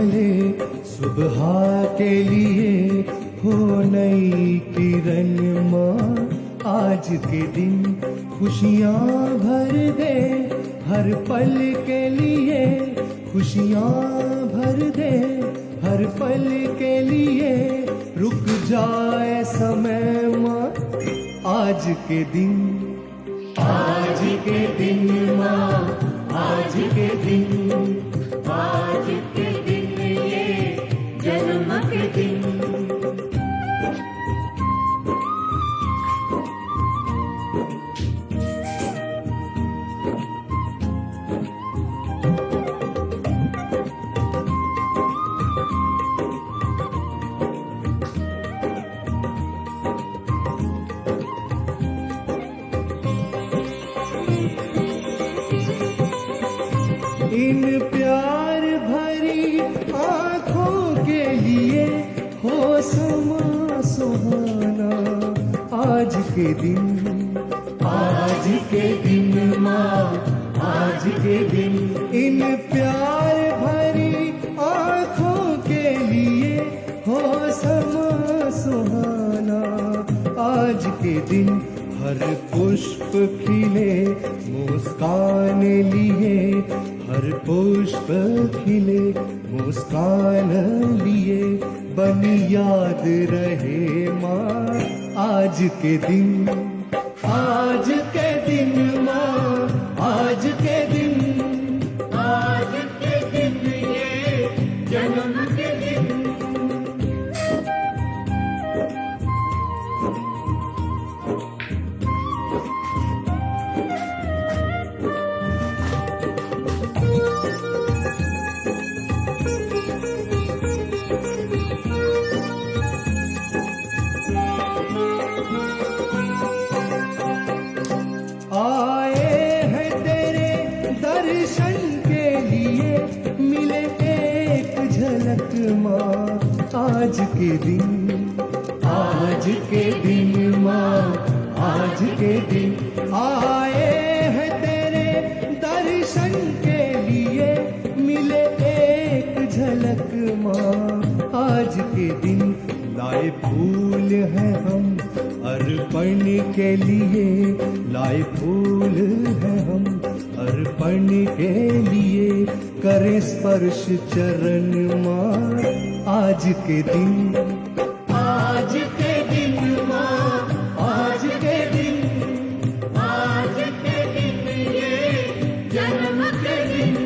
ढले सुबह के लिए हो नई किरण माँ। आज के दिन खुशियाँ भर दे हर पल के लिए, खुशियाँ भर दे हर पल के लिए। रुक जाए समय माँ आज के दिन, आज के दिन माँ, आज के दिन, आज के दिन ये जन्म के दिन। इन प्यार भरी आँखों के लिए हो समा सुहाना आज के दिन, आज के दिन माँ, आज के दिन। इन प्यार भरी आँखों के लिए हो समा सुहाना आज के दिन। हर पुष्प खिले मुस्कान लिए, हर पुष्प खिले मुस्कान लिए। बन याद रहे माँ आज के दिन, आज के दिन माँ, आज के दिन, आज के दिन ये जन्म के दिन। आए हैं तेरे दर्शन के लिए, मिले एक झलक माँ आज के दिन, आज के दिन माँ, आज के दिन। आए हैं तेरे दर्शन के लिए, मिले एक झलक माँ आज के दिन। लाए फूल हैं हम अर्पण के लिए, लाए फूल हैं हम अर्पण के लिए। करें स्पर्श चरण माँ आज के दिन, आज के दिन माँ, आज के दिन, आज के दिन ये जन्म के दिन।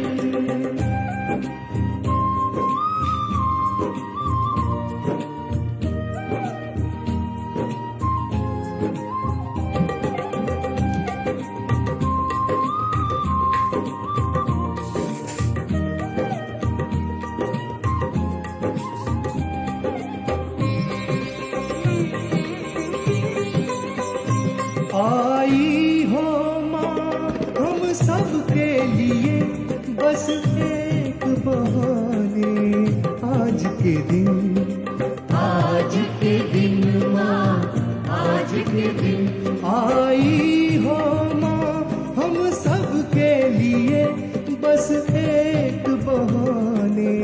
आई हो माँ हम सब के लिए, बस एक बहाने आज के दिन, आज के दिन माँ, आज के दिन। आई हो माँ हम सब के लिए, बस एक बहाने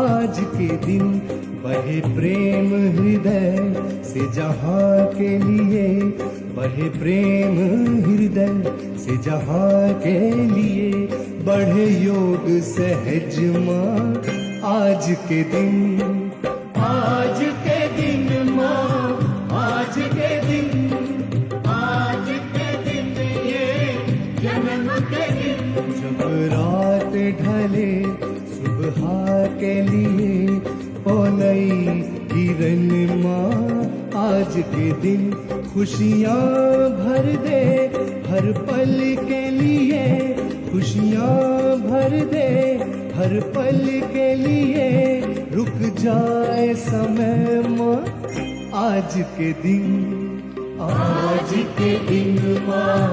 आज के दिन। बहे प्रेम हृदय से जहाँ के लिए, बहे प्रेम हृदय से जहाँ के लिए। बढ़े योग सहज माँ आज के दिन, आज के दिन माँ, आज के दिन, आज के दिन ये जन्म के दिन। जब रात ढले सुबह के लिए ओ नई किरण माँ आज के दिन। खुशियाँ भर दे हर पल के लिए, खुशियाँ भर दे हर पल के लिए। रुक जाए समय माँ आज के दिन, आज के दिन माँ,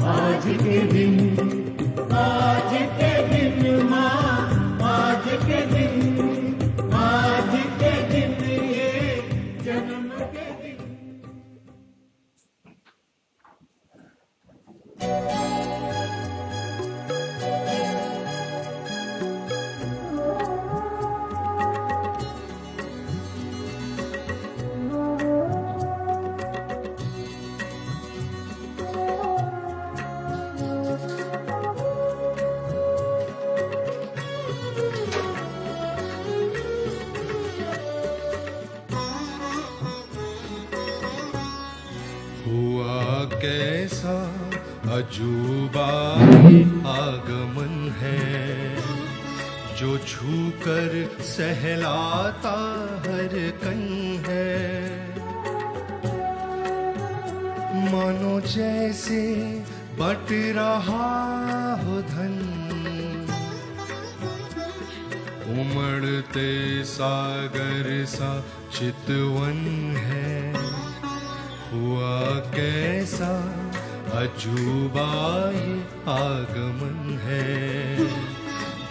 आज के दिन, आज के दिन माँ, आज के दिन, आज के दिन ये जन्म के दिन। कैसा अजूबा आगमन है, जो छूकर सहलाता हर कण है। मानो जैसे बट रहा हो धन, उमड़ते सागर सा चितवन है। हुआ कैसा अजूबा ये आगमन है,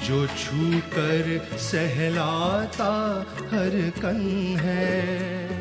जो छूकर सहलाता हर कण है।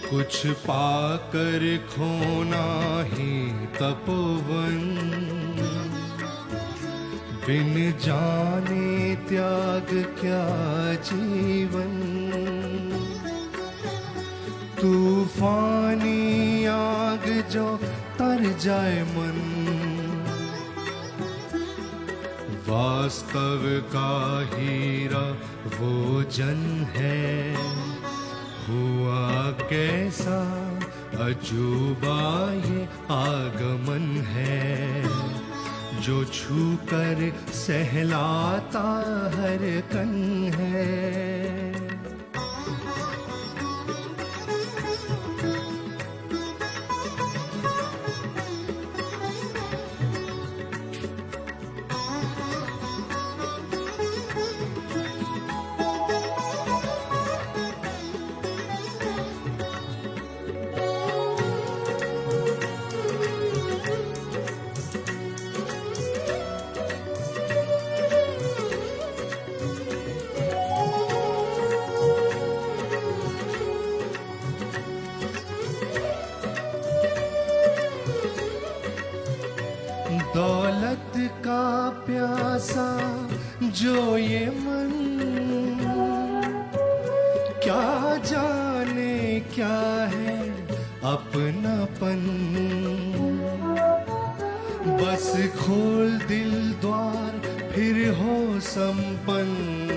कुछ पाकर खोना ही तपोवन, बिन जाने त्याग क्या जीवन। तूफानी आग जो तर जाए मन, वास्तव का हीरा वो जन है। हुआ कैसा अजूबा ये आगमन है, जो छूकर सहलाता हर कण है। दौलत का प्यासा जो ये मन, क्या जाने क्या है अपनापन। बस खोल दिल द्वार फिर हो संपन्न,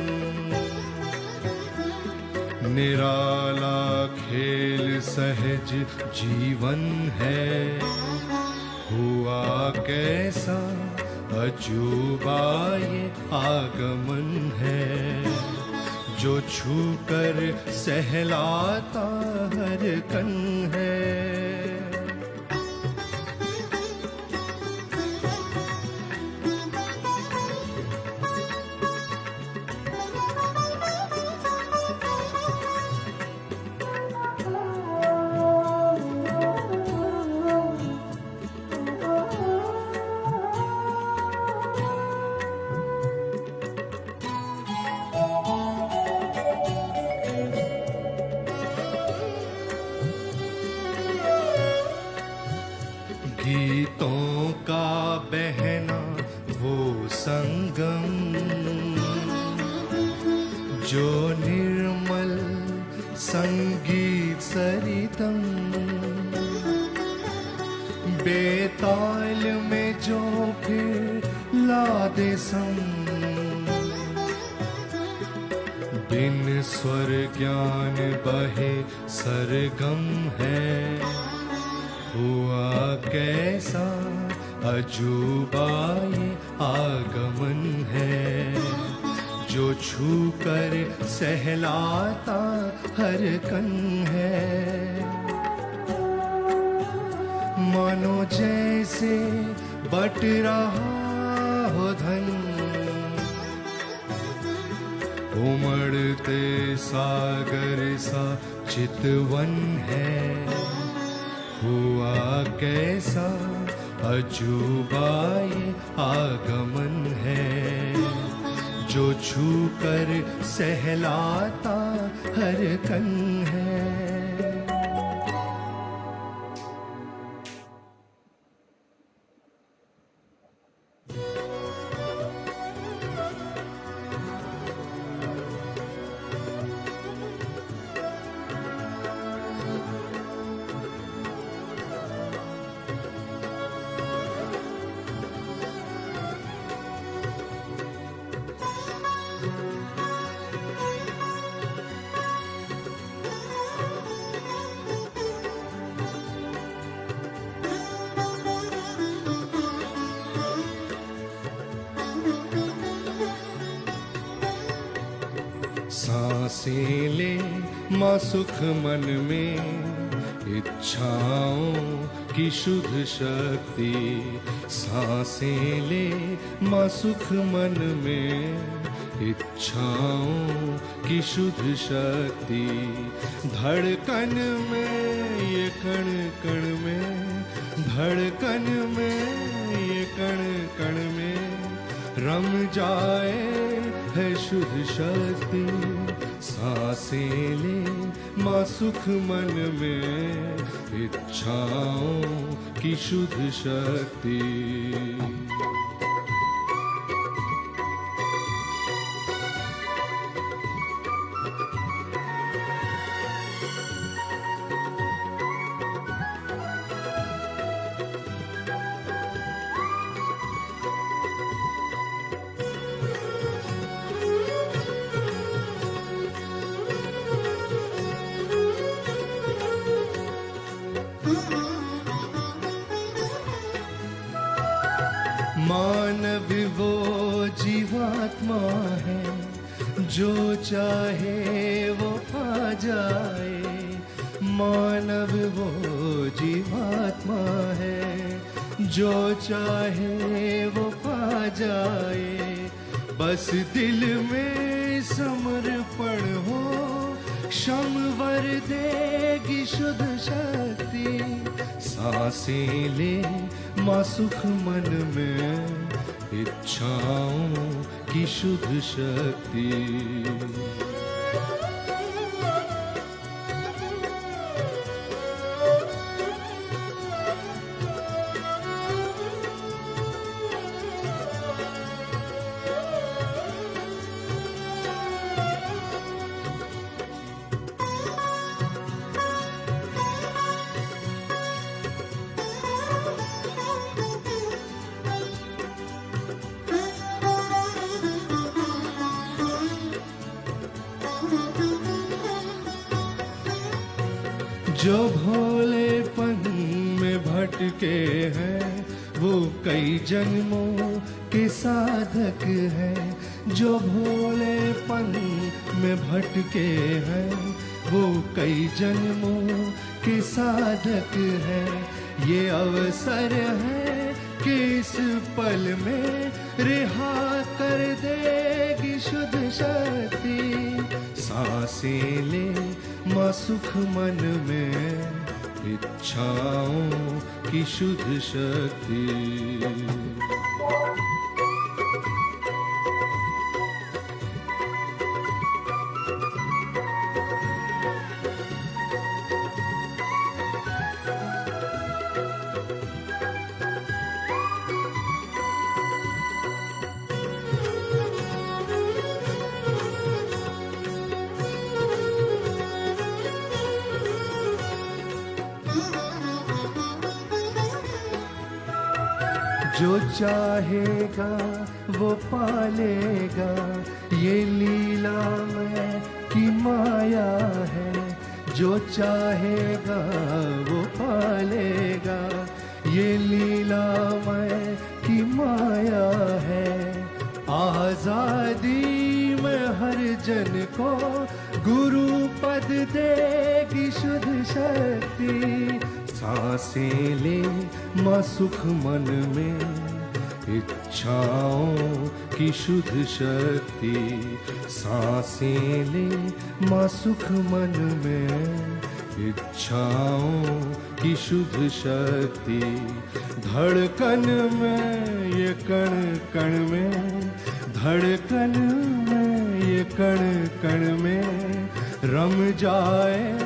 निराला खेल सहज जीवन है। हुआ कैसा अजूबा ये आगमन है, जो छूकर सहलाता हर कण है। गीतों का बहना वो संगम, जो निर्मल संगीत सरितम। बेताल में जो फिर ला दे संग, बिन स्वर ज्ञान बहे सरगम है। हुआ कैसा अजूबा ये आगमन है, जो छूकर सहलाता हर कण है। मानो जैसे बट रहा हो धन, उमड़ते सागर सा चितवन है। हुआ कैसा अजूबा ये आगमन है, जो छूकर सहलाता हर कण है। सांसें ले माँ सुख मन में, इच्छाओं की शुद्ध शक्ति। सांसें ले माँ सुख मन में, इच्छाओं की शुद्ध शक्ति। धड़कन में ये कण कण में, धड़कन में ये कण कण में रम जाए है शुद्ध शक्ति। सांसें ले माँ सुख मन में, इच्छाओं की शुद्ध शक्ति। मानव वो जीवात्मा है, जो चाहे वो आ जाए। मानव वो जीवात्मा है, जो चाहे वो पा जाए। बस दिल में समर्पण हो, क्षम वर देगी शुद्ध शक्ति। सांसें ले माँ सुख मन में, इच्छाओं की शुद्ध शक्ति। जो भोलेपन में भटके हैं, वो कई जन्मों के साधक हैं। जो भोलेपन में भटके हैं, वो कई जन्मों के साधक हैं। ये अवसर है कि इस पल में रिहा कर देगी शुद्ध शक्ति। सांसें ले माँ सुख मन में, इच्छाओं की शुद्ध शक्ति। जो चाहेगा वो पालेगा, ये लीला में की माया है। जो चाहेगा वो पालेगा, ये लीला में की माया है। आजादी में हर जन को गुरु पद देगी शुद्ध शक्ति। सांसें ले माँ सुख मन में, इच्छाओं की शुद्ध शक्ति। सांसें ले माँ सुख मन में, इच्छाओं की शुद्ध शक्ति। धड़कन में ये कण कण में, धड़कन में ये कण कण में रम जाए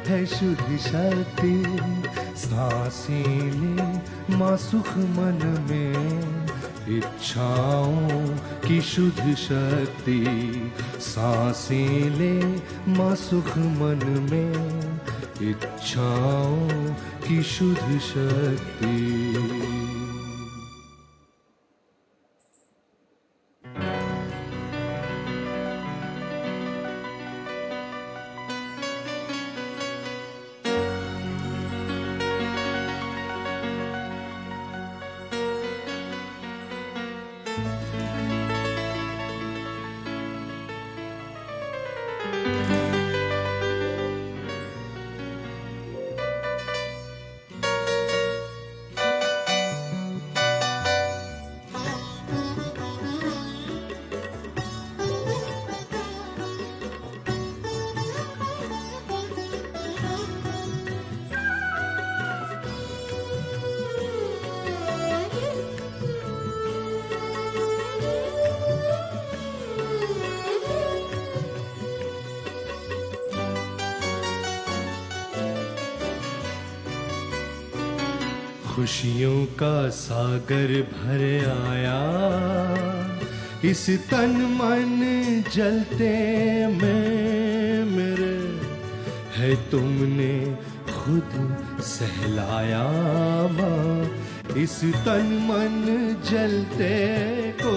है शुद्ध शक्ति। सांसें ले माँ सुख मन में, इच्छाओं की शुद्ध शक्ति। सांसें ले माँ सुख मन में, इच्छाओं की शुद्ध शक्ति। खुशियों का सागर भर आया, इस तन मन जलते में मेरे, है तुमने खुद सहलाया माँ, इस तन मन जलते को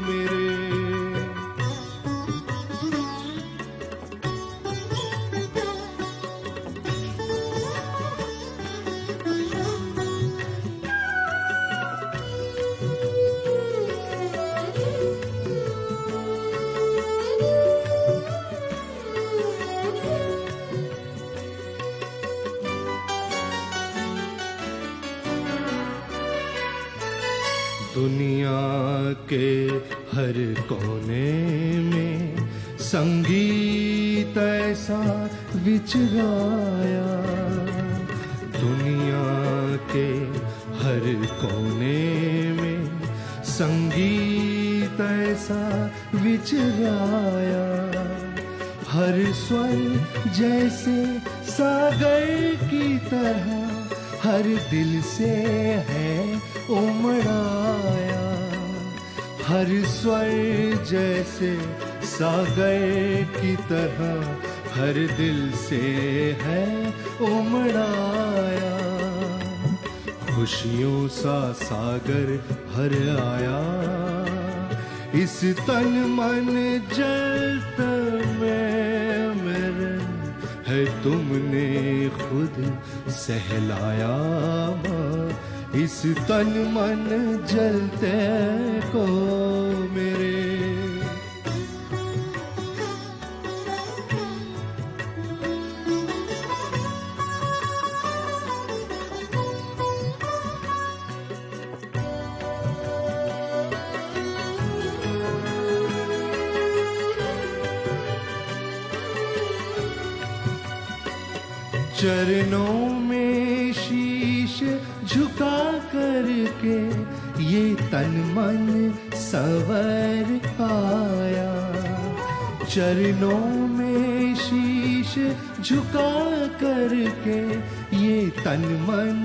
मेरे। दुनिया के हर कोने में संगीत ऐसा विचराया, दुनिया के हर कोने में संगीत ऐसा विचराया, हर स्वर जैसे सागर की तरह हर दिल से है उमड़ाया, हर स्वर जैसे सागर की तरह हर दिल से है उमड़ाया, खुशियों सा सागर भर आया, इस तन मन जलता में मेरे, है तुमने खुद सहलाया माँ, इस तन मन जलते को मेरे। चरणों में शीश झुका करके ये तन मन संवर आया, चरणों में शीश झुका करके ये तन मन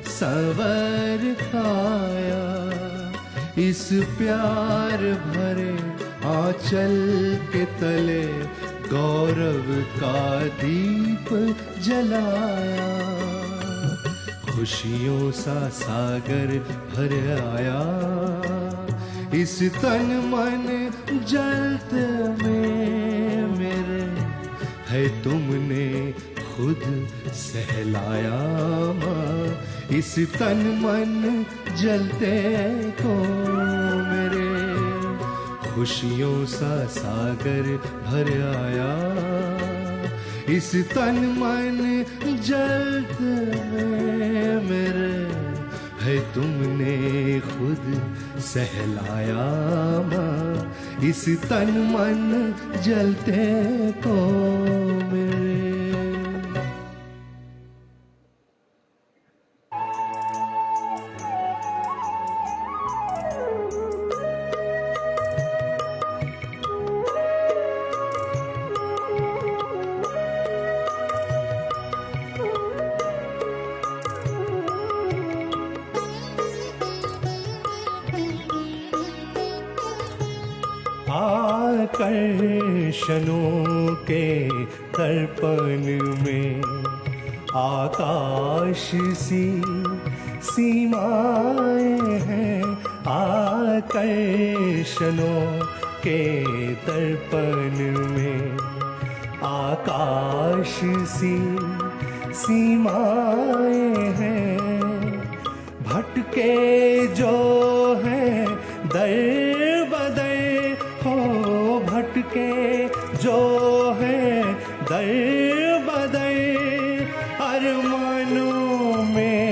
संवर आया, इस प्यार भरे आंचल के तले गौरव का दीप जलाया, खुशियों सा सागर भर आया, इस तन मन जलते में मेरे, है तुमने खुद सहलाया माँ, इस तन मन जलते को मेरे, खुशियों सा सागर भर आया, इस तन मन जलते में मेरे, है तुमने खुद सहलाया माँ, इस तन मन जलते को मेरे। आकर्षणों के दर्पण में आकाश सी सीमाएं हैं, आकर्षणों के दर्पण में आकाश सी सीमाएं हैं, भटके जो है दर बदर हो, भटके जो है दर बदर, अरमानों में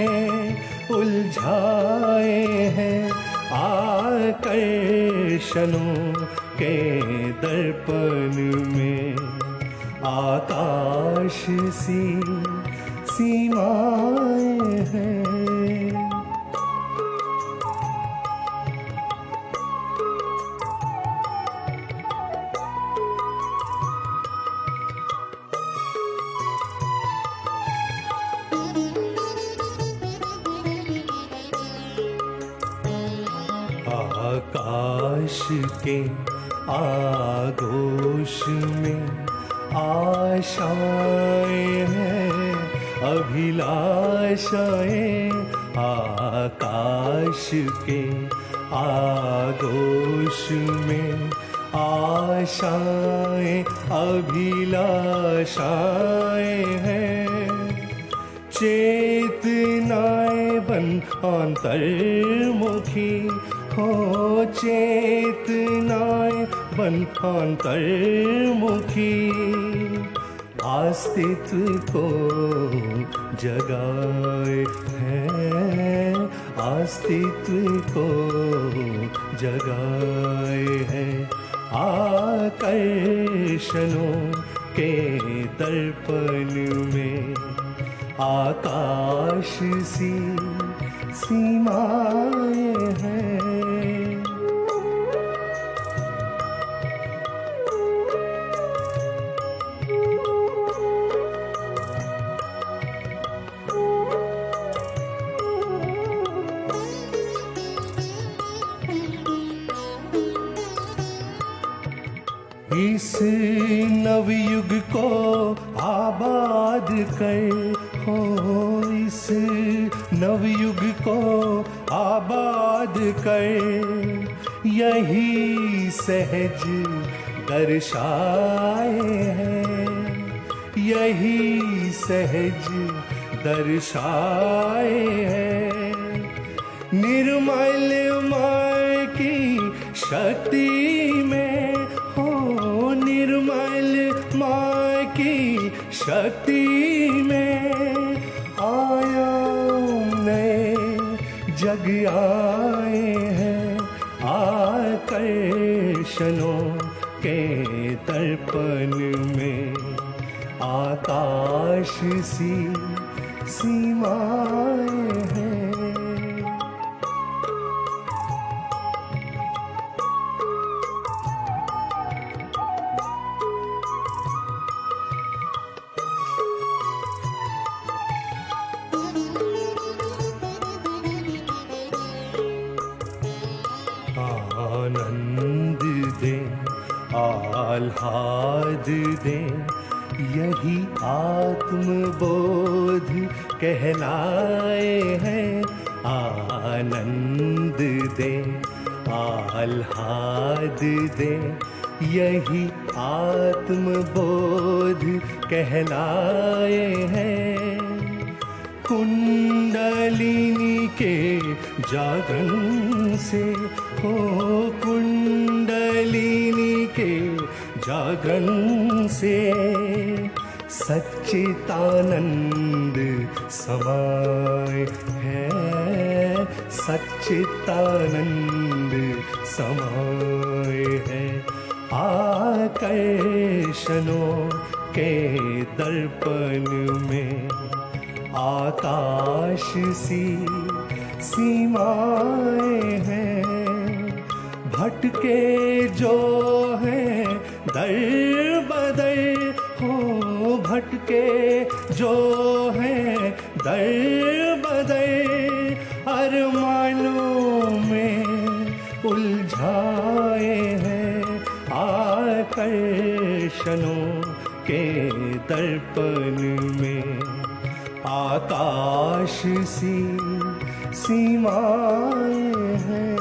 उलझाए हैं, आकर्षणों के दर्पण में आकाश सी सीमाएं हैं। आकाश के आगोश में आशाएं हैं, अभिलाषाएं। आकाश के आगोश में आशाएं, अभिलाषाएं हैं। चेतनाएं बन अंतर्मुखी हो, चेतनाएं बन अंतर्मुखी। अस्तित्व को जगाए हैं, अस्तित्व को जगाए हैं। आकर्षणों के दर्पण में आकाश सी सीमाएं हैं। इस नवयुग को आबाद कर हो, इस नवयुग को आबाद कर। यही सहज दर्शाए हैं, यही सहज दर्शाए हैं। निर्मल माय की शक्ति में हो, निर्मल माय की शक्ति में आयाम नए जग आए हैं। आकर्षणों के दर्पण में आकाश सी सीमाएं हैं। आनंद दे, आह्लाद दे, यही आत्मबोध कहलाए हैं। आनंद दे, आह्लाद दे, यही आत्मबोध कहलाए हैं। कुंडलिनी के जागरण से हो, कुंडलिनी के जागरण से सच्चिदानंद समाए है, सच्चिदानंद समाए है। आकर्षणों के दर्पण में आकाश सी सीमाएं हैं। भटके जो हैं दर बदर हो, भटके जो हैं दर बदर, अरमानों में उलझाए हैं। आकर्षणों के दर्पण में आकाश सी सीमाएं हैं।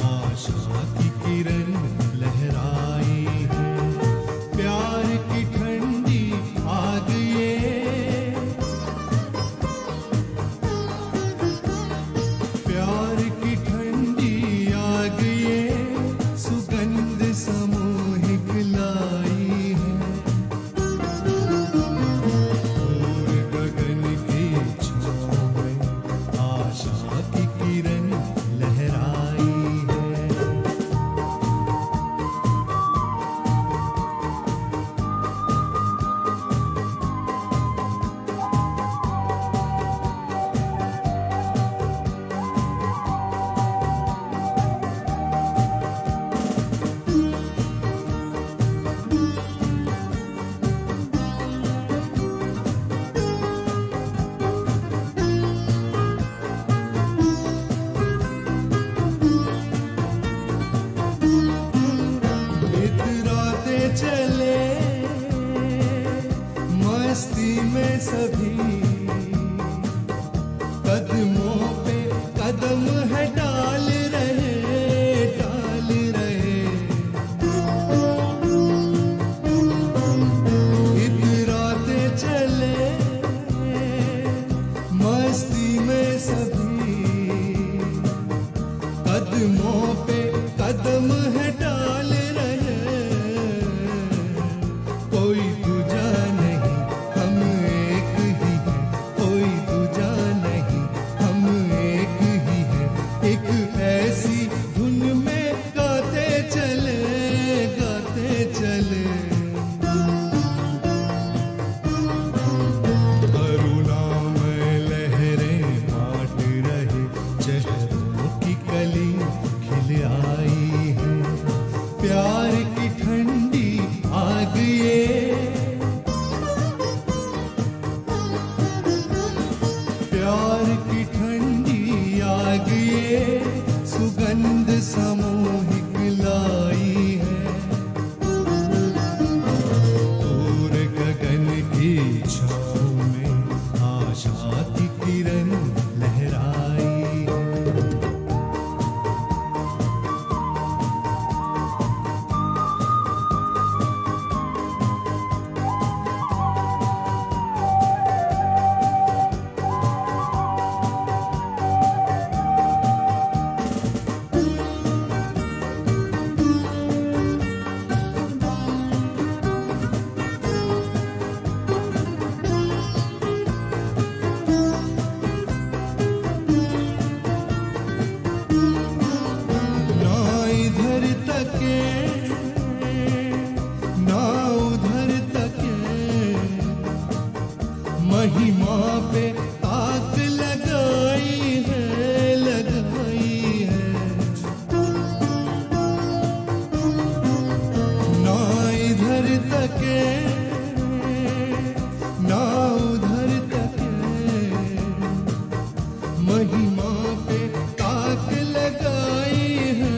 आशा की किरण लहराई है, प्यार की ठंडी आग ये करुणामय लहरें बांट रहे चेहरों की कली खिल आई है। प्यार की ठंडी आग ये, प्यार की ठंडी आग ये सुगंध सामूहिक लाई है। दूर गगन की छाँव में आशा की किरण लहराई है। ना इधर तके ना उधर तके, महिमा पे ताक लगाई है, लगाई है। ना इधर तके ना उधर तके, महिमा पे ताक लगाई है।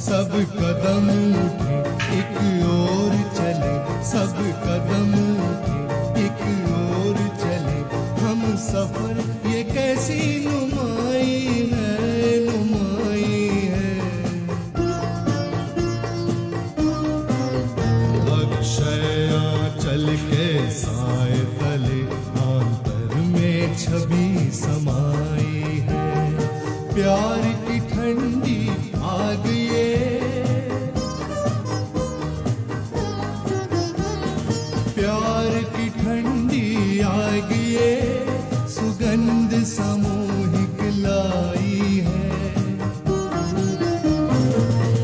सब कदम उठे एक और चले, सब कदम उठे एक और चले। हम सफर ये कैसी नुमाई है, नुमाई है। अक्षय आंचल के साए तले आंतर में छवि समाई है। प्यार की ठंडी आग ये, प्यार की ठंडी आग ये सुगंध सामूहिक लाई है।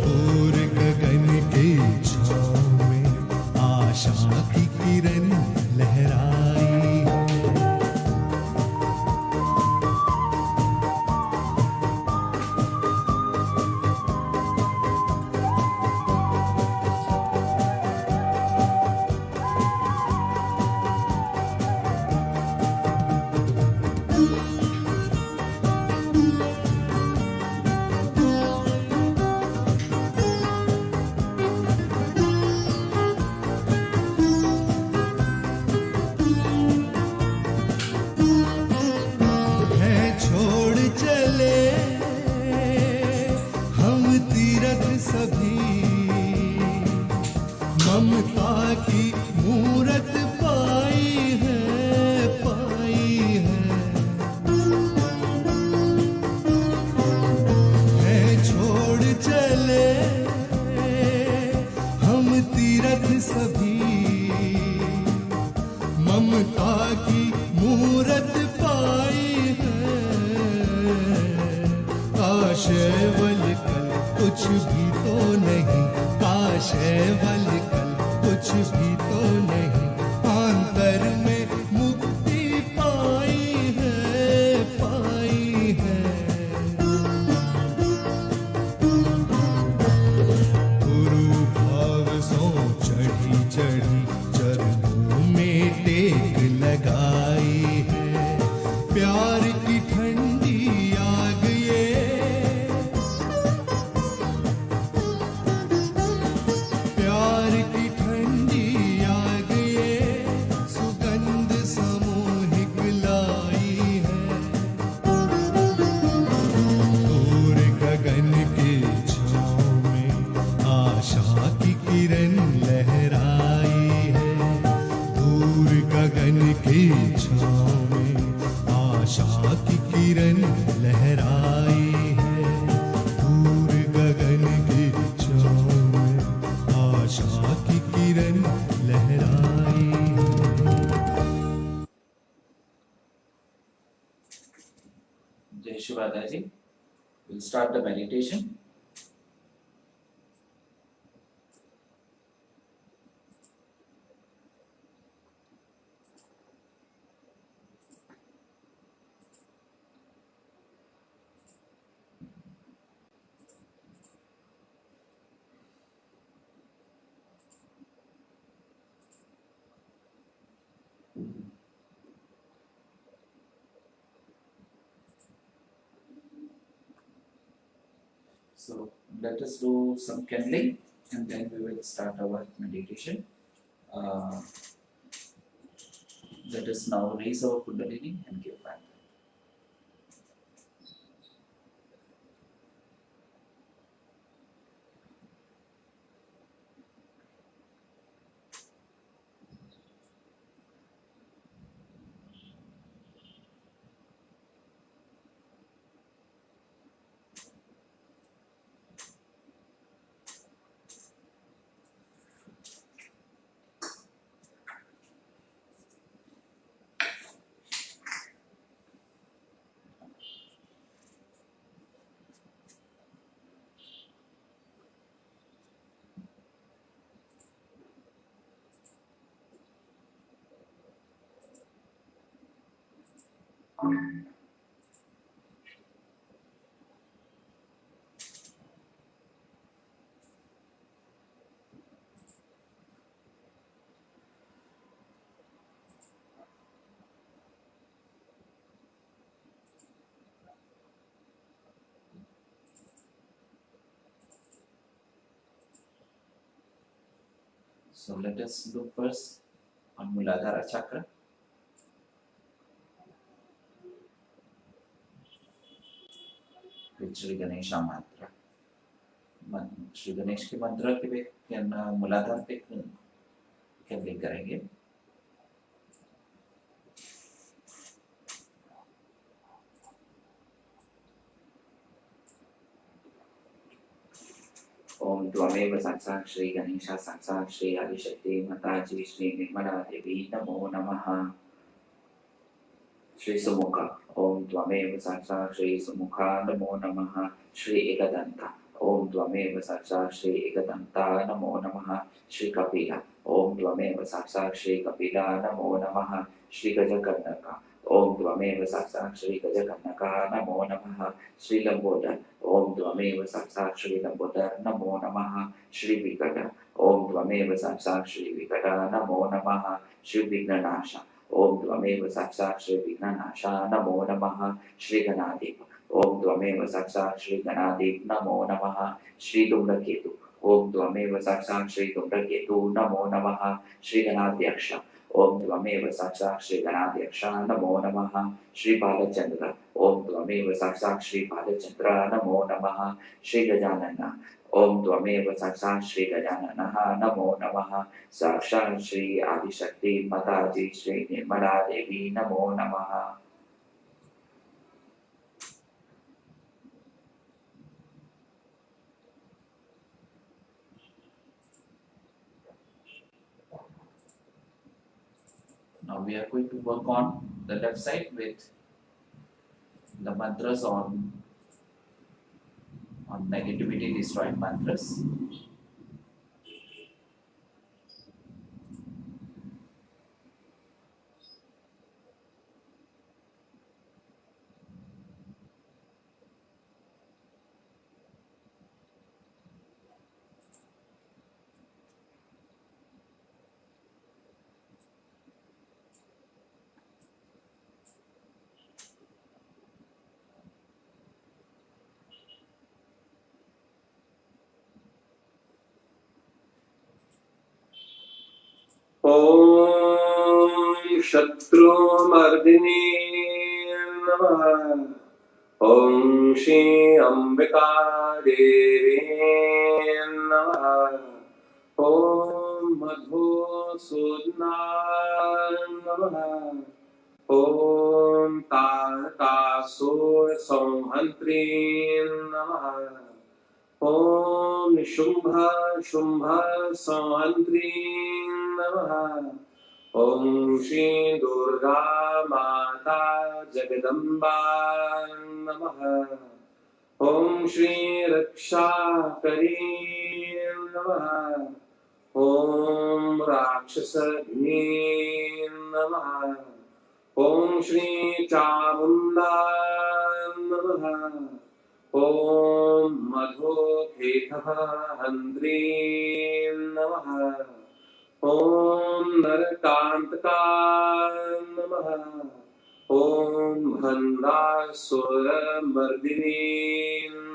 दूर गगन के छाँव में आशा की किरण लहराई है। है छोड़ चले हम तीरथ सभी, ममता की मूरत पाई है, पाई है। है छोड़ चले हम तीरथ सभी, ममता की मूरत पाई है। काशेवल कल कुछ भी तो नहीं, काशेवल कल कुछ भी तो नहीं। आंतर में मुक्ति पाई है, पाई है। गुरु भाव सो चढ़ी चढ़ी चरणों में टेक लगाई है। प्यार की ठंडी आग ये, प्यार की ठंडी आग ये सुगंध सामूहिक लाई है। दूर गगन के छाँव में आशा की किरण लहराई है। दूर गगन के छाँव में आशा की किरण लहराई है। दूर गगन के छाँव में आशा की किरण लहराई है। Jai Shri Mataji. We'll start the meditation. So let us do some candling and then we will start our meditation. Uh, Let us now raise our Kundalini and give back. So let us look first on Muladhara Chakra. With Shri Ganesha mantra. Shri Ganesh के मंत्र के मूलाधार पे कैंडलिंग करेंगे. ओम त्वमेव साक्षात् श्री गणेश साक्षात् श्री आदिशक्ति माताजी श्री निर्मला देवी नमो नमः. श्री सुमुखा ओम त्वमेव साक्षात् श्री सुमुखा नमो नमः. श्री एकदंता ओम त्वमेव साक्षात् श्री एकदंता नमो नमः. श्री कपिला ओम त्वमेव साक्षात् श्री कपिला नमो नमः. श्री गजकर्णका ओम त्वमेव साक्षात् श्री गजकर्णका नमो नमः. श्री लंबोदर ओम त्वमेव साक्षात् श्री लंबोदर नमो नमः. श्री विकट ओम त्वमेव साक्षात् श्री विकट नमो नमः. श्री विघ्ननाश ओम त्वमेव साक्षात् श्री विघ्ननाशा नमो नमः. श्री गणाधिप ओम त्वमेव साक्षात् श्री गणाधिप नमो नमः. श्री धूम्रकेतु ओम त्वमेव साक्षात् श्री धूम्रकेतु नमो नमः. श्री गणाध्यक्ष ओम त्वमेव साक्षात् श्री गणाध्यक्ष नमो नमः. श्री बालचंद्र ओम त्वमेव साक्षात् श्री बालचंद्र नमो नमः. श्री गजानन ओम त्वमेव साक्षात् श्री गजाननः नमो नमः. साक्षात् श्री आदिशक्ति माताजी श्री निर्मला देवी नमो नमः. Now we are going to work on the left side with the mantras on negativity destroying mantras. ओम शत्रुमर्दिनी नमः. ओम श्री अंबिका देवी नमः. ओम मधुसूदनाय नमः. ओम तारकासुर संहंत्री नमः. ओम शुंभ शुंभ संहंत्री नमः. ओम श्री दुर्गा माता जगदम्बा नमः. ओम श्री रक्षाकरी नमः. ओम राक्षसघ्नी नमः. ओम श्री चामुंडा नमः. ओम मधुकेतः हंद्री नमः. ओम नरकांतका नमः. ओम भंडासुरमर्दिनी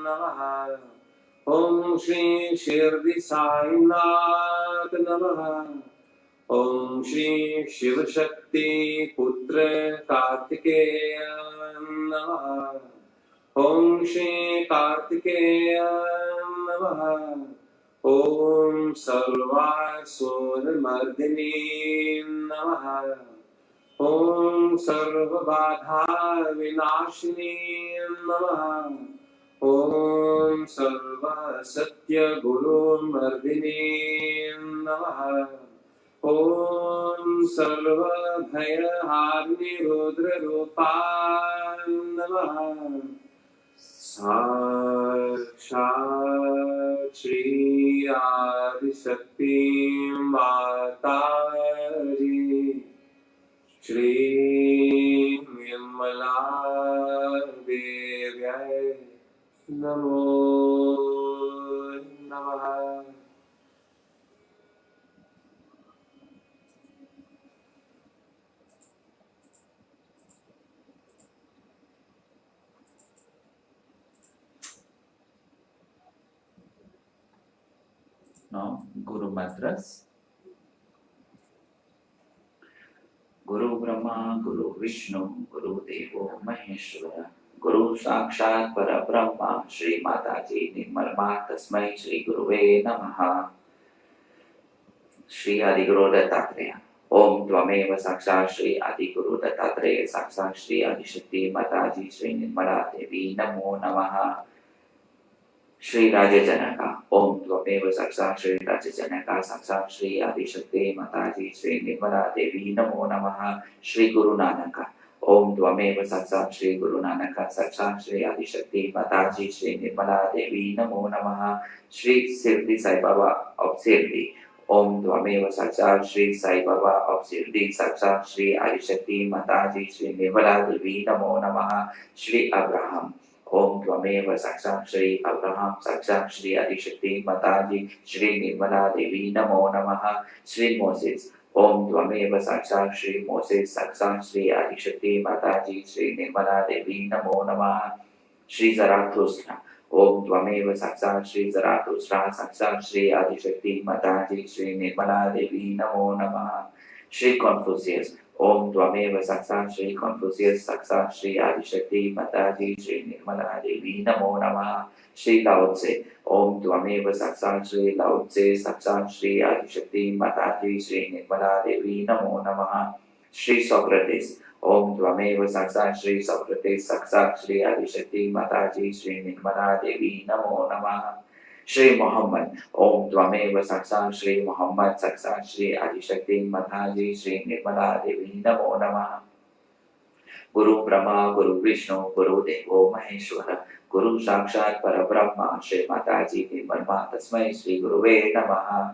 नमः. ओम श्री शिरडी साईनाथ नमः। ओम श्री शिव शक्ति पुत्र कार्तिकेय नमः। ओम श्री कार्तिकेय नमः। ओम सर्वासुरमर्दिनी नमः। ओम सर्वबाधा विनाशिनी नमः। ओम सर्वसत्य गुरुमर्दिनी नमः। ओम सर्वभयहारिणी रुद्ररूपाय नमः। साक्षात् श्री आदिशक्ति माता जी श्री निर्मला देव्यै नमो नमः। Now, Guru Mantras. Guru Brahma, Guru Vishnu, Guru Devo Maheshwara, Guru Sakshat Parabrahma, Shri Mataji Nirmalma Tasmai Shri Guruve Namaha. Shri Adiguru Dattatreya. Om Tvameva Sakshat Shri Adiguru Dattatreya Sakshat Shri Adishakti Mataji Shri Nirmala Devi Namo Namaha. Shri Raja Janaka. Om Tvameva Sakshat Shri Raja Janaka Sakshat Shri Adishakti Mataji Shri Nirmala Devi Namo Namaha. Shri Guru Nanaka. Om Tvameva Sakshat Shri Guru Nanaka Sakshat Shri Adishakti Mataji Shri Nirmala Devi Namo Namaha. Shri Sirdi Sai Baba of Sirdi. Om Tvameva Sakshat Shri Sai Baba of Sirdi Sakshat Shri Adishakti Mataji Shri Nirmala Devi Namo Namaha. Shri Abraham. Om Tvameva Sakshat Shri Abraham Sakshat Shri Adishakti Mataji Shri Nirmala Devi Namo Namaha. Shri Moses. Om Tvameva Sakshat Shri Moses Sakshat Shri Adishakti Mataji Shri Nirmala Devi Namo Namaha. Shri Zarathustra. Om Tvameva Sakshat Shri Zarathustra Sakshat Shri Adishakti Mataji Shri Nirmala Devi Namo Namaha. Shri Confucius. Om Tvameva Sakshat Shri Confucius Sakshat Shri Adishakti Mataji Shri Nirmala Devi Namo Namaha. Shri Lao Tse. Om Tvameva Sakshat Shri Lao Tse Sakshat Shri Adishakti Mataji Shri Nirmala Devi Namo Namaha. Shri Socrates. Om Tvameva Sakshat Shri Socrates Sakshat Shri Adishakti Mataji Shri Nirmala Devi Namo Namaha. Shri Muhammad. Om Tvameva Sakshat Shri Muhammad Sakshat Shri Adishakti Mataji Shri Nirmala Devi Namo Namaha. Guru Brahma, Guru Vishnu, Guru Devo Maheshwara, Guru Sakshat Parabrahma, Shri Mataji Nirmalma Tasmai Shri Guruve Namaha.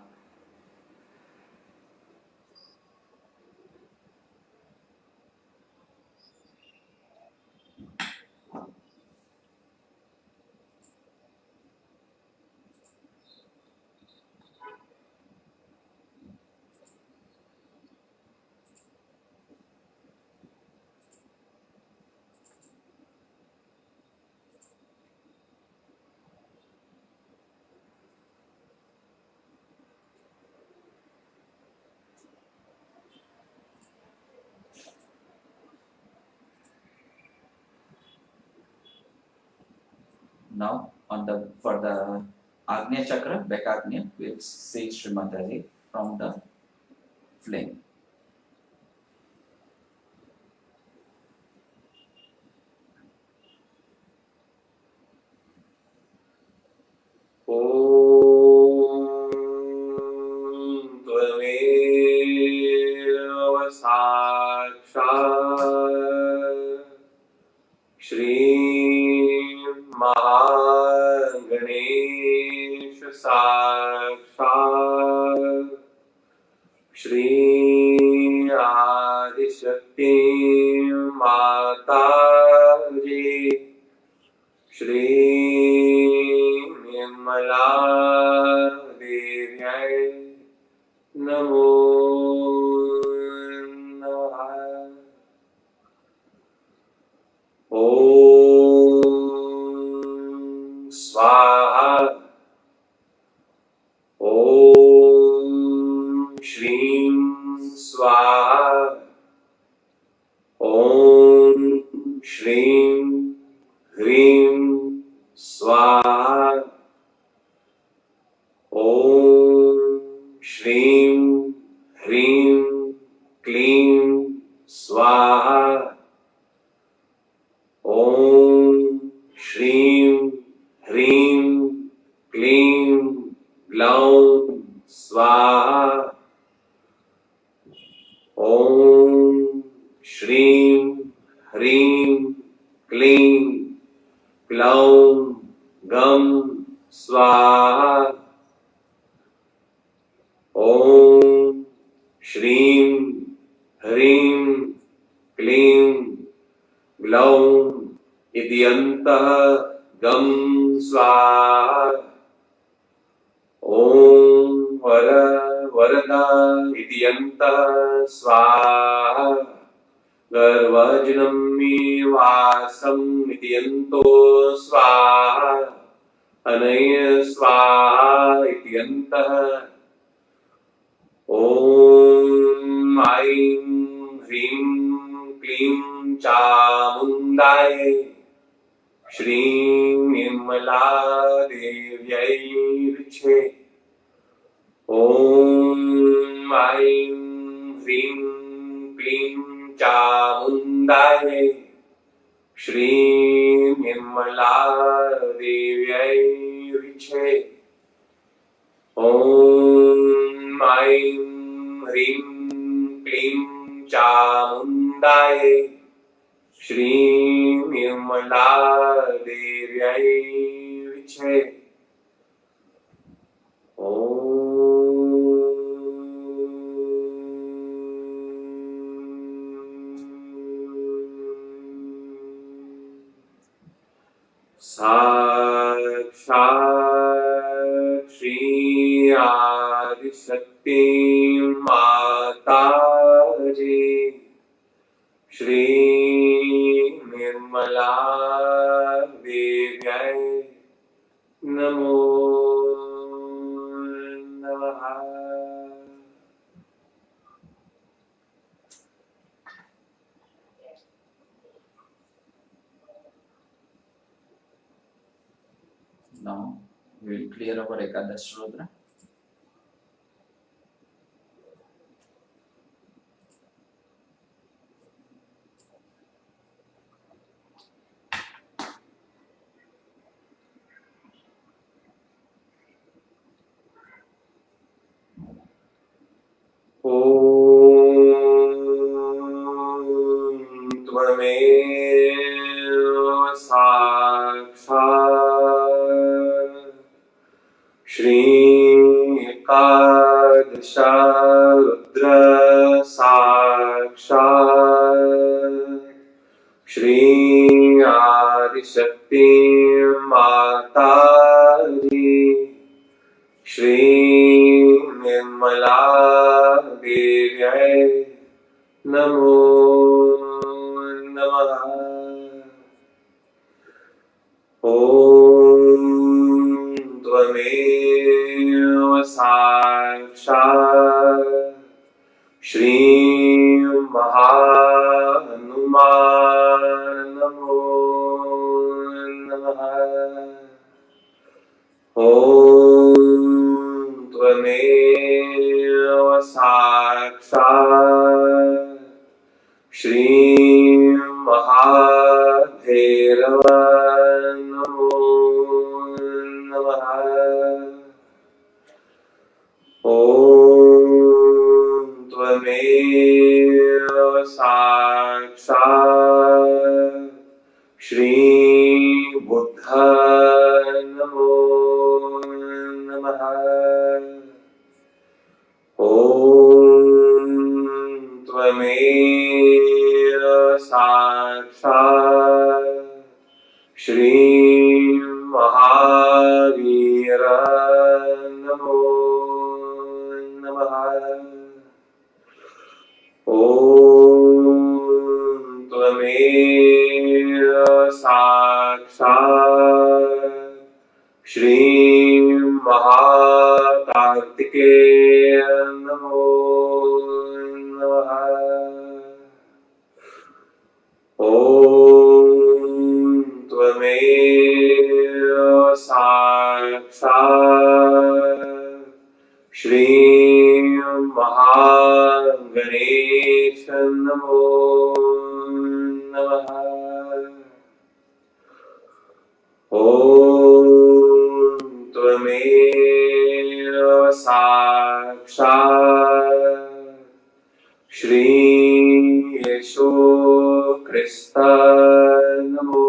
Now, for the Agnya Chakra, back Agnya, we'll say Shri Mataji from the flame. Shri Mahaganesh Sakshat Shri Adishakti Mataji Shri Nirmala Devyai Namo Namaha. Om Swaha श्रीं स्वाहा ॐ श्रीं ह्रीं स्वाहा ॐ श्रीं ह्रीं क्लीं स्वाहा ॐ श्रीं ह्रीं क्लीं ग्लौं स्वाहा ॐ श्रीं ह्रीं क्लीं ग्लौं गं स्वाहा ॐ श्रीं ह्रीं क्लीं ग्लौं इद्यन्तः गं स्वाहा ॐ वरदा इद्यन्तः स्वाहा गर्वजनं मे वासं इद्यन्तो स्वाहा अनय स्वाहा इद्यन्तः ॐ ऐं ह्रीं क्लीं चामुण्डाय श्रीं निर्मला देव्यै विचे ॐ ऐं ह्रीं क्लीं चामुण्डाय श्रीं निर्मला देव्यै विचे ॐ ऐं ह्रीं क्लीं चामुण्डाय श्रीं निर्मला देव्यै विचे साक्षात् श्री आदिशक्ति माता जी श्री निर्मला देव्यै नमो नमः। Now we will clear our Ekadash Rudra. त्वमेव साक्षात् श्री एकादश रुद्र साक्षात् श्री आदिशक्ति माता जी श्री निर्मला देव्यै नमो नमः। ॐ त्वमेव साक्षात् श्री महाहनुमान नमो नमः। ॐ त्वमेव साक्षात् श्री महाभैरव नमो नमः। ॐ त्वमेव साक्षात् श्री बुद्ध नमो नमः। ॐ त्वमेव साक्षात् श्री महावीर नमो नमः। ॐ त्वमेव साक्षात् श्री महाकार्तिकेय नमो नमः। ॐ त्वमेव साक्षात् श्री महागणेश नमो नमः। ॐ त्वमेव साक्षात् श्री येशो क्रिस्त नमो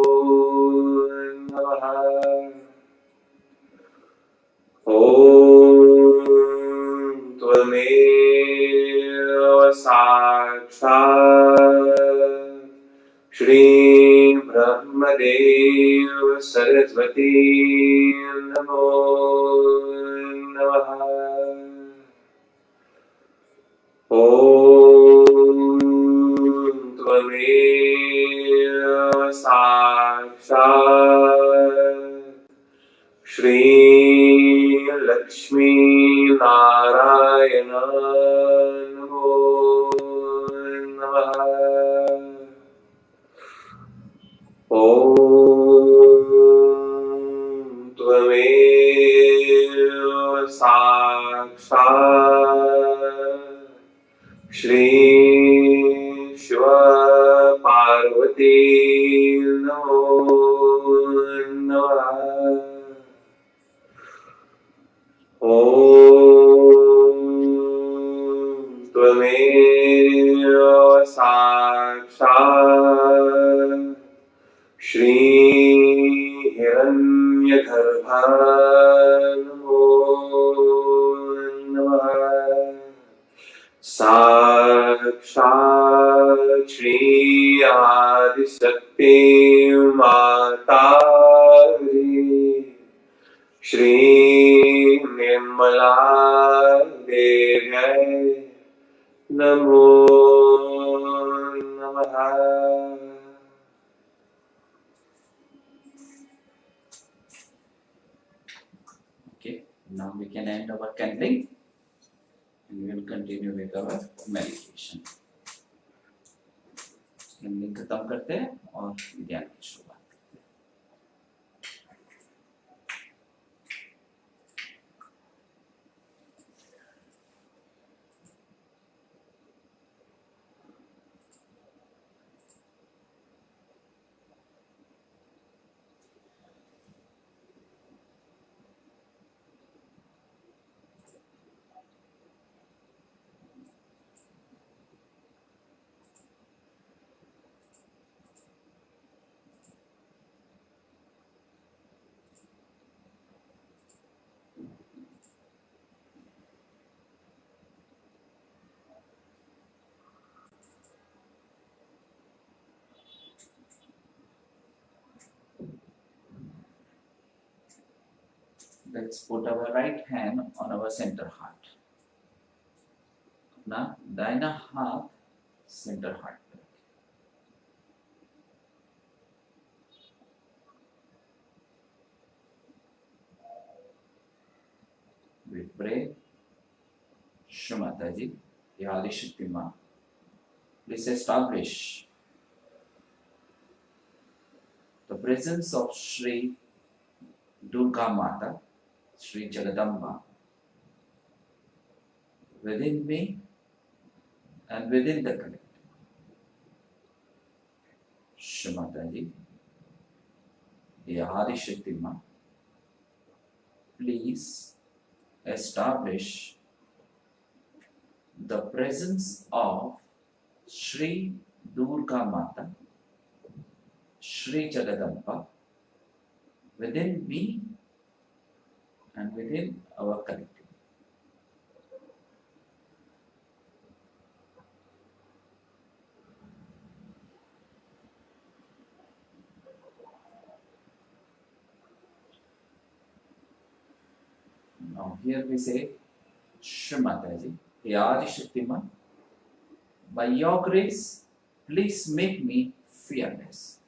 नमः। ॐ त्वमेव साक्षात् श्री ब्रह्मदेव सरस्वती नमो नमः। ॐ त्वमेव साक्षात् श्री लक्ष्मी नारायण नमो नमः। ॐ त्वमेव साक्षात् श्री शिव पार्वती नमो नमः। ॐ त्वमेव साक्षात् श्री हिरण्यगर्भ नमो नमः। साक्षात् श्री आदिशक्ति माता श्री निर्मला देव्यै नमो नमः। Okay, now we can end our candling and we will continue with our meditation. candling खत्म करते हैं और ध्यान की शुरुआत। Let's put our right hand on our center heart. अपना दाहिना हाथ सेंटर हार्ट पे रखें। We pray, Shri Mataji, the Adi Shakti Ma, please establish the presence of Shri Durga Mata, Shri Jagadamba, within me and within the collective. Shri Mataji, the Adi Shakti Ma, please establish the presence of Shri Durga Mata, Shri Jagadamba, within me and within our collective. Now here we say, Shri Mataji, the Adi Shakti Ma, by your grace, please make me fearless.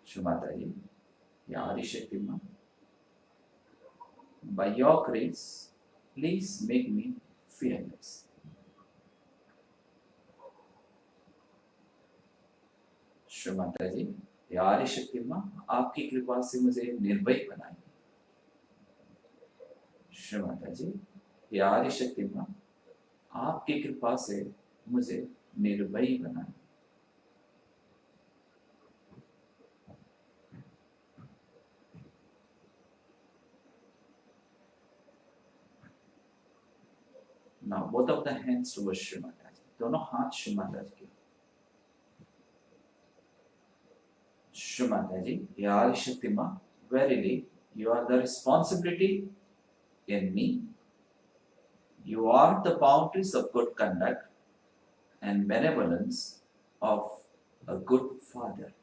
Shri Mataji, the Adi Shakti Ma, by your grace, Please make me fearless. Shri Mata जी, हे आदि शक्ति माँ, आपकी कृपा से मुझे निर्भय बनाइए। श्री माता जी, हे आदि शक्ति माँ, आपकी कृपा से मुझे निर्भय बनाइए। Now both of the hands towards Shri Mataji. दोनों हाथ श्री माता जी के। श्री माता जी, हे आदि शक्ति माँ, verily you are the responsibility in me. You are the boundaries of good conduct and benevolence of a good father.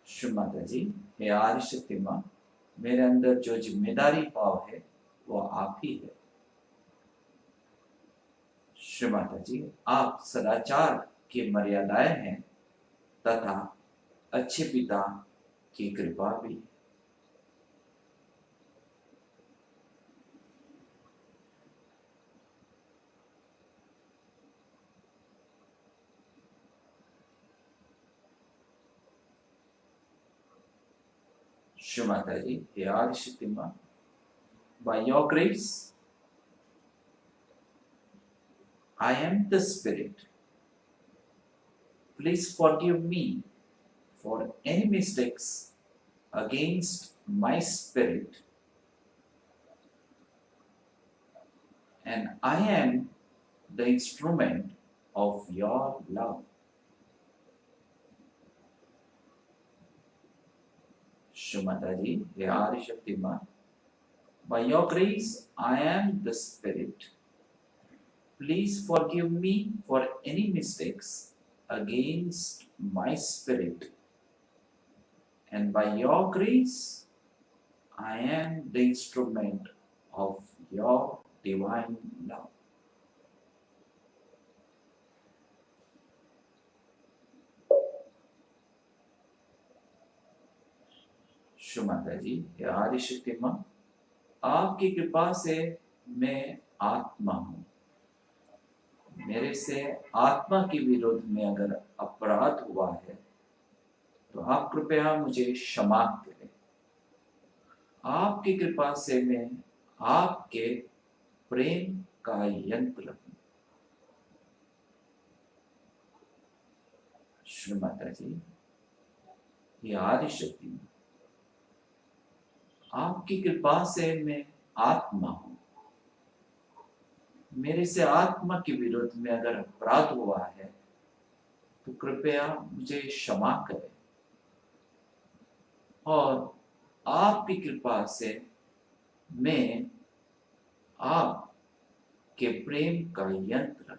Shri Mata जी, हे आदि शक्ति माँ, मेरे अंदर जो जिम्मेदारी भाव है वो आप ही है। श्री माता जी, आप सदाचार की मर्यादाएं हैं तथा अच्छे पिता की कृपा भी। श्री माता जी, हे आदि शक्ति माँ, by your grace I am the spirit. Please forgive me for any mistakes against my spirit, and I am the instrument of your love. Shri Mataji, हे आदि शक्ति माँ, by your grace I am the spirit. Please forgive me for any mistakes against my spirit, and by your grace I am the instrument of your divine love. Shri Mata जी, हे आदि शक्ति माँ, आपकी कृपा से मैं आत्मा हूँ। मेरे से आत्मा के विरोध में अगर अपराध हुआ है तो आप कृपया मुझे क्षमा करें। आपकी कृपा से मैं आपके प्रेम का यंत्र हूँ। श्री माता जी, ये आदि शक्ति, आपकी कृपा से मैं आत्मा हूँ। मेरे से आत्मा के विरोध में अगर अपराध हुआ है तो कृपया मुझे क्षमा करें और आपकी कृपा से मैं आपके प्रेम का यंत्र हूं।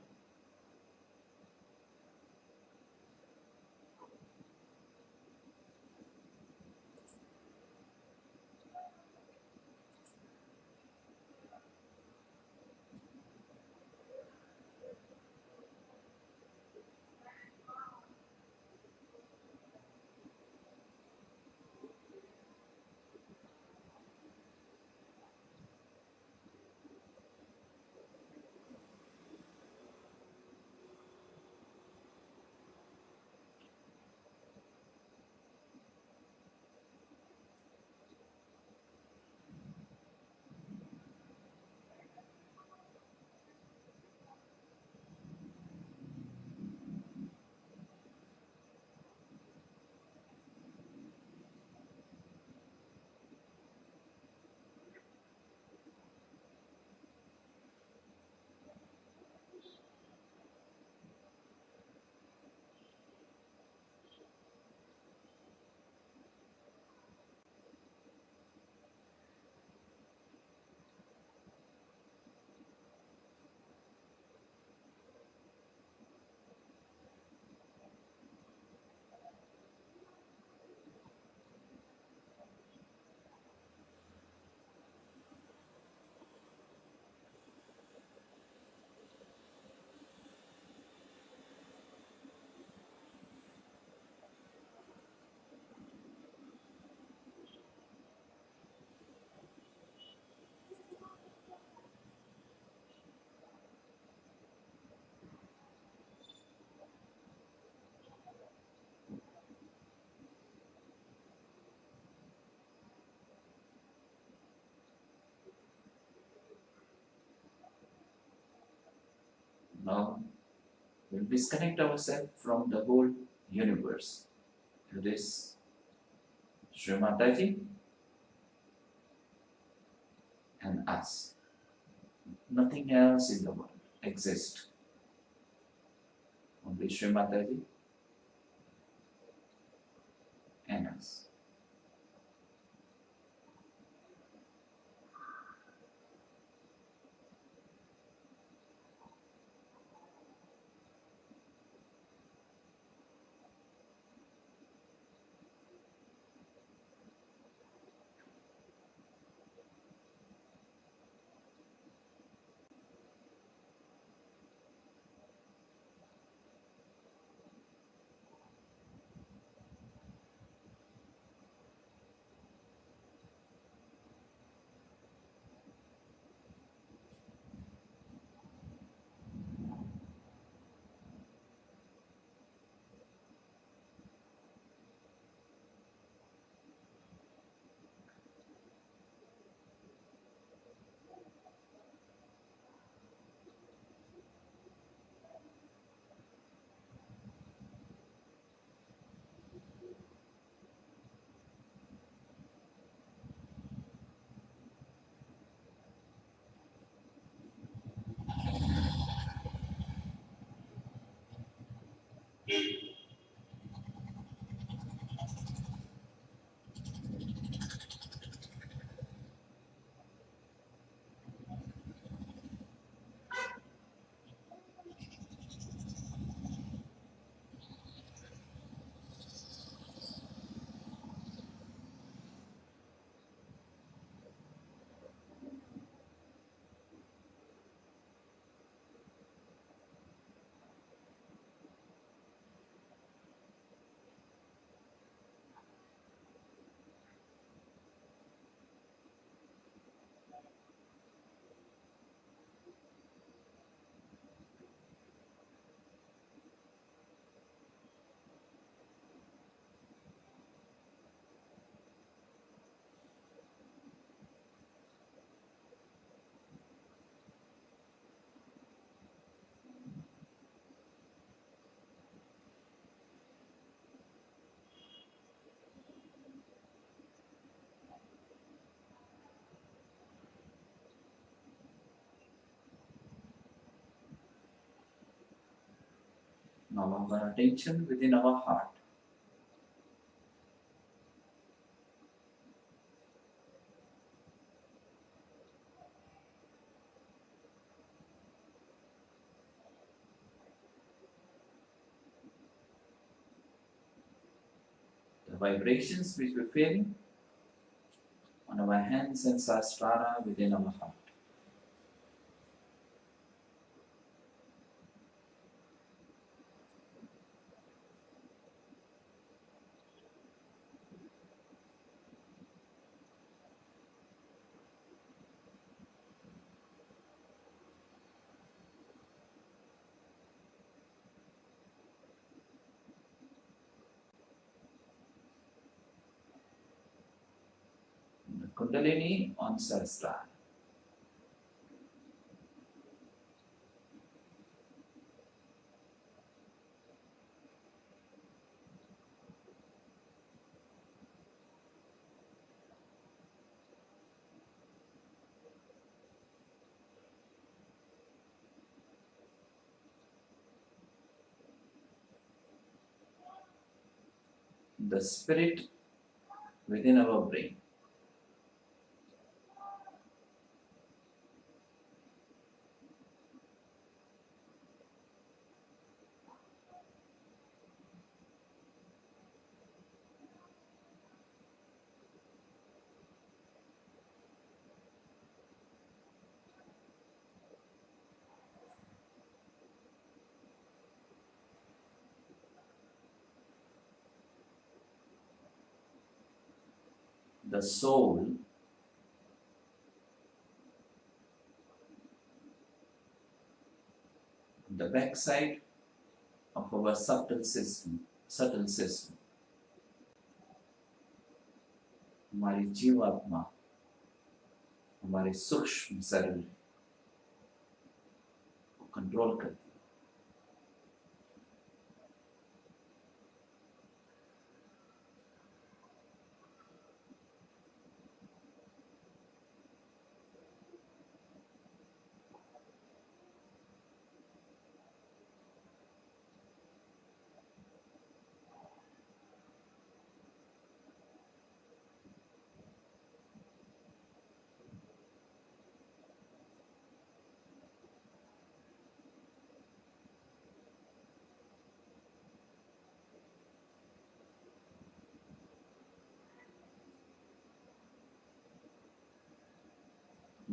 We'll disconnect ourselves from the whole universe to this Sri Mataji and us. Nothing else in the world exists. Only Sri Mataji and us. Now our attention within our heart. The vibrations which we're feeling on our hands and sahasrara within our heart. The Kundalini on sahasrara. The spirit within our brain. The soul the backside of our subtle system, हमारी जीवात्मा, हमारे सूक्ष्म शरीर को control करती है.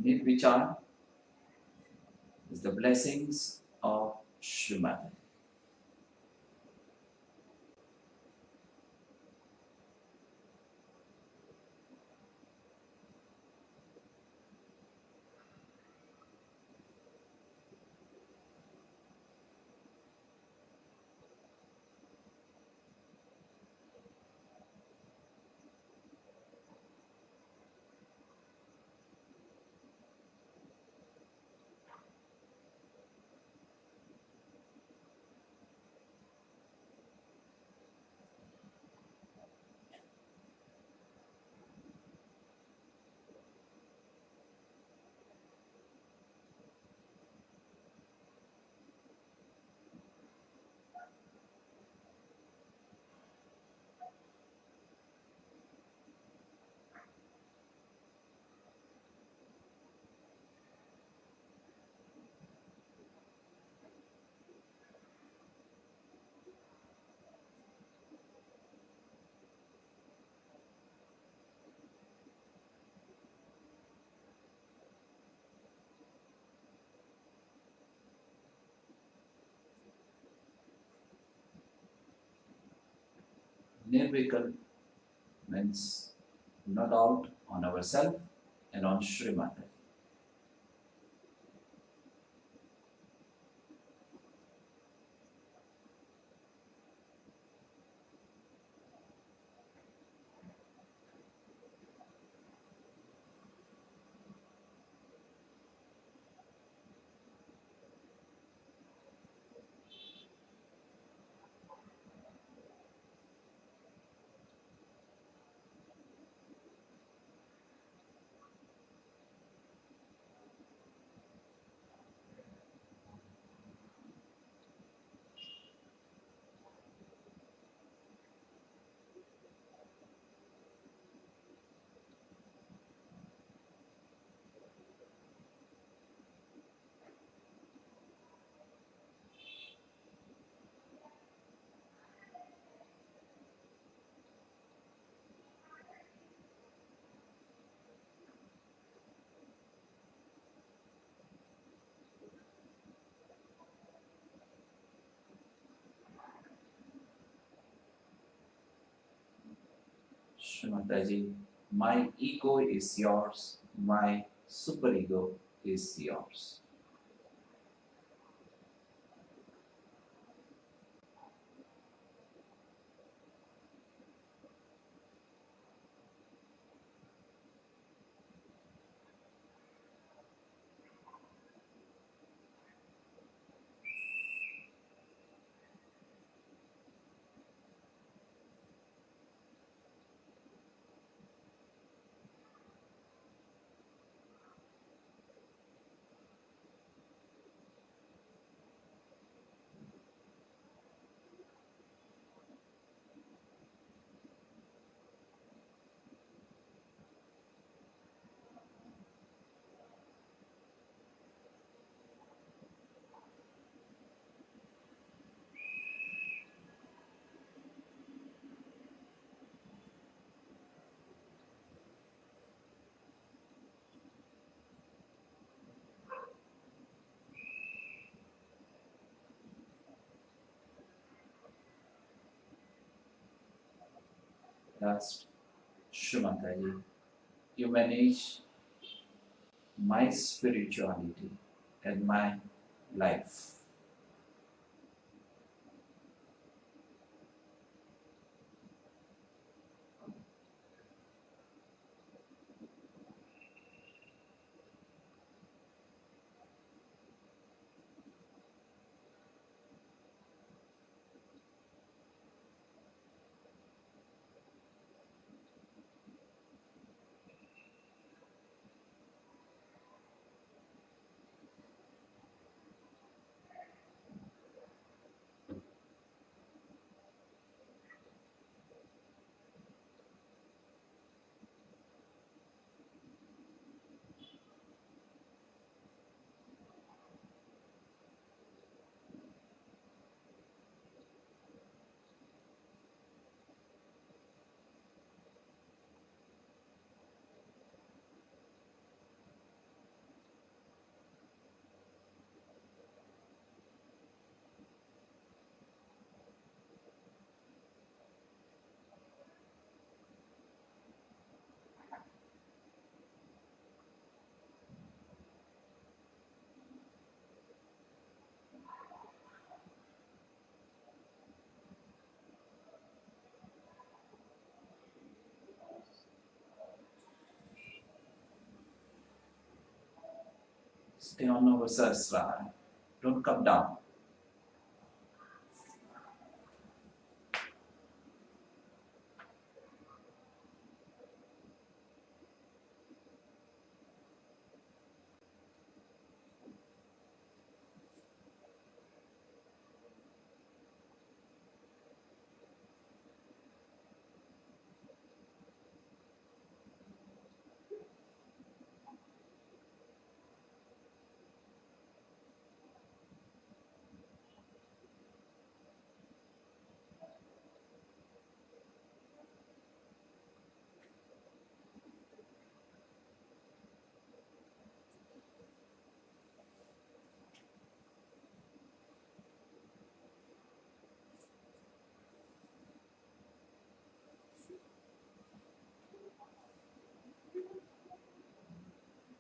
Nirvichar is the blessings of Srimati. Nirvikal means no doubt on ourselves and on Srimati. Srimataji, my ego is yours, my superego is yours. Last, Srimataji, you manage my spirituality and my life. Stay on our Sahasrara. Don't come down.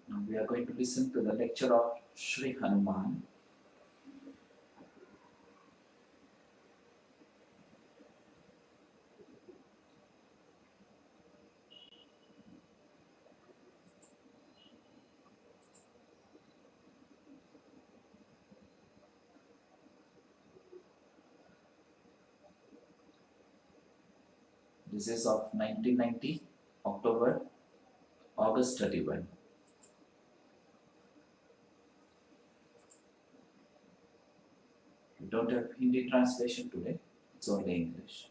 Now we are going to listen to the lecture of Sri Hanuman. This is of 1990, October, August 31. We don't have Hindi translation today, it's only English.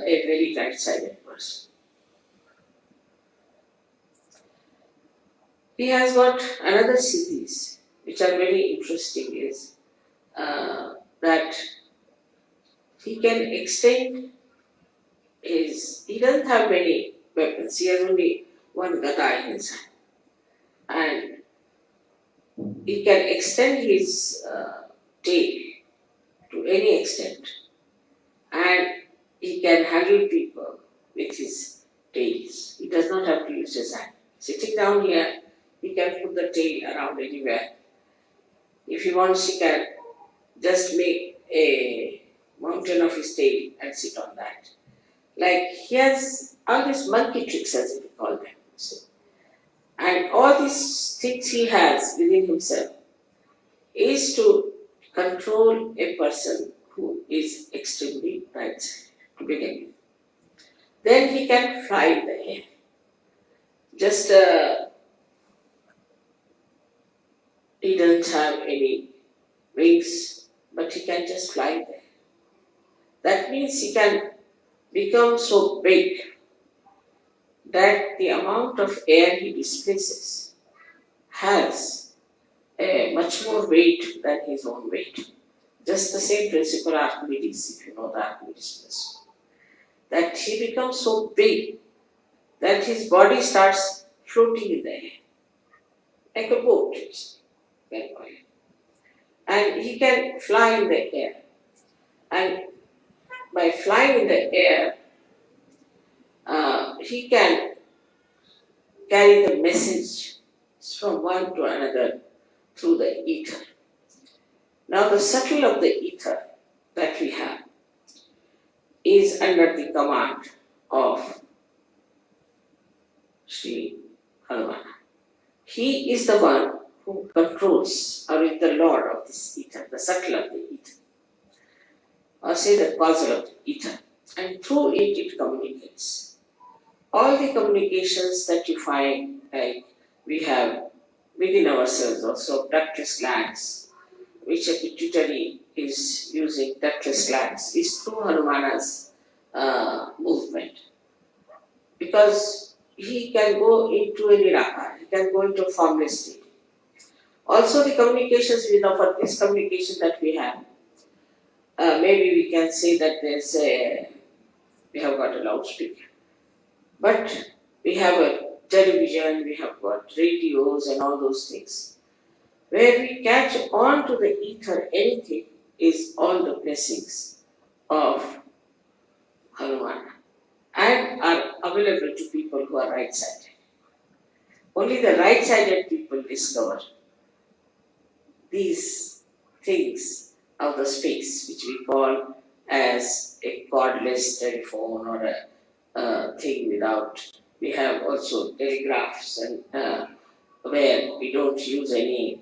A very right-sided person. He has got another series which are very interesting is that he can extend he doesn't have many weapons, he has only one gada in his hand. And he can extend his tail to any extent, and he can handle people with his tails. He does not have to use his hand. Sitting down here, he can put the tail around anywhere. If he wants, he can just make a mountain of his tail and sit on that. Like he has all these monkey tricks, as we call them. So, and all these things he has within himself is to control a person who is extremely right-sided to begin with. Then he can fly in the air. Just he doesn't have any wings, but he can just fly there. That means he can become so big that the amount of air he displaces has a much more weight than his own weight. Just the same principle Archimedes, if you know the Archimedes principle. That he becomes so big that his body starts floating in the air, like a boat, and he can fly in the air. And by flying in the air, he can carry the message from one to another through the ether. Now the circle of the ether that we have is under the command of Sri Hanuman. He is the one who controls or is the lord of this ether, the circle of the ether, or say the causal of the ether, and through it communicates. All the communications that you find, like we have within ourselves also ductless glands, which a pituitary is using ductless glands, is through Hanumana's movement. Because he can go into a nirakara, he can go into a formless state. Also the communications, for this communication that we have, maybe we can say that we have got a loudspeaker. But we have a television, we have got radios and all those things. Where we catch on to the ether anything is all the blessings of Hanuman and are available to people who are right-sided. Only the right-sided people discover these things of the space, which we call as a cordless telephone or a thing without. We have also telegraphs and where we don't use any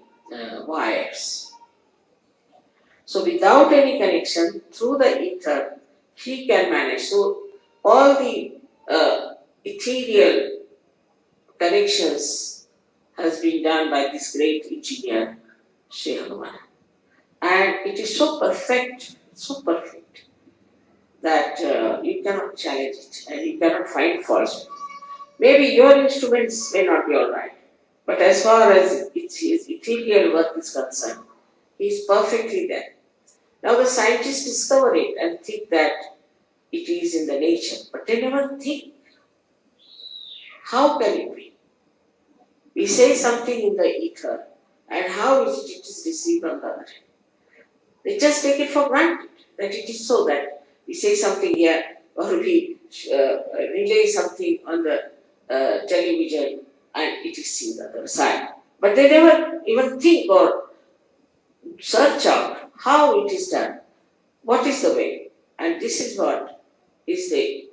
wires. So without any connection through the ether, he can manage. So all the ethereal connections has been done by this great engineer, Sri Hanuman. And it is so perfect, that you cannot challenge it and you cannot find faults. Maybe your instruments may not be alright, but as far as his ethereal work is concerned, he is perfectly there. Now the scientists discover it and think that it is in the nature, but they never think, how can it be? We say something in the ether, and how is it is received on the other hand? They just take it for granted that it is so, that we say something here or we relay something on the television and it is seen on the other side. But they never even think or search out how it is done, what is the way. And this is what is the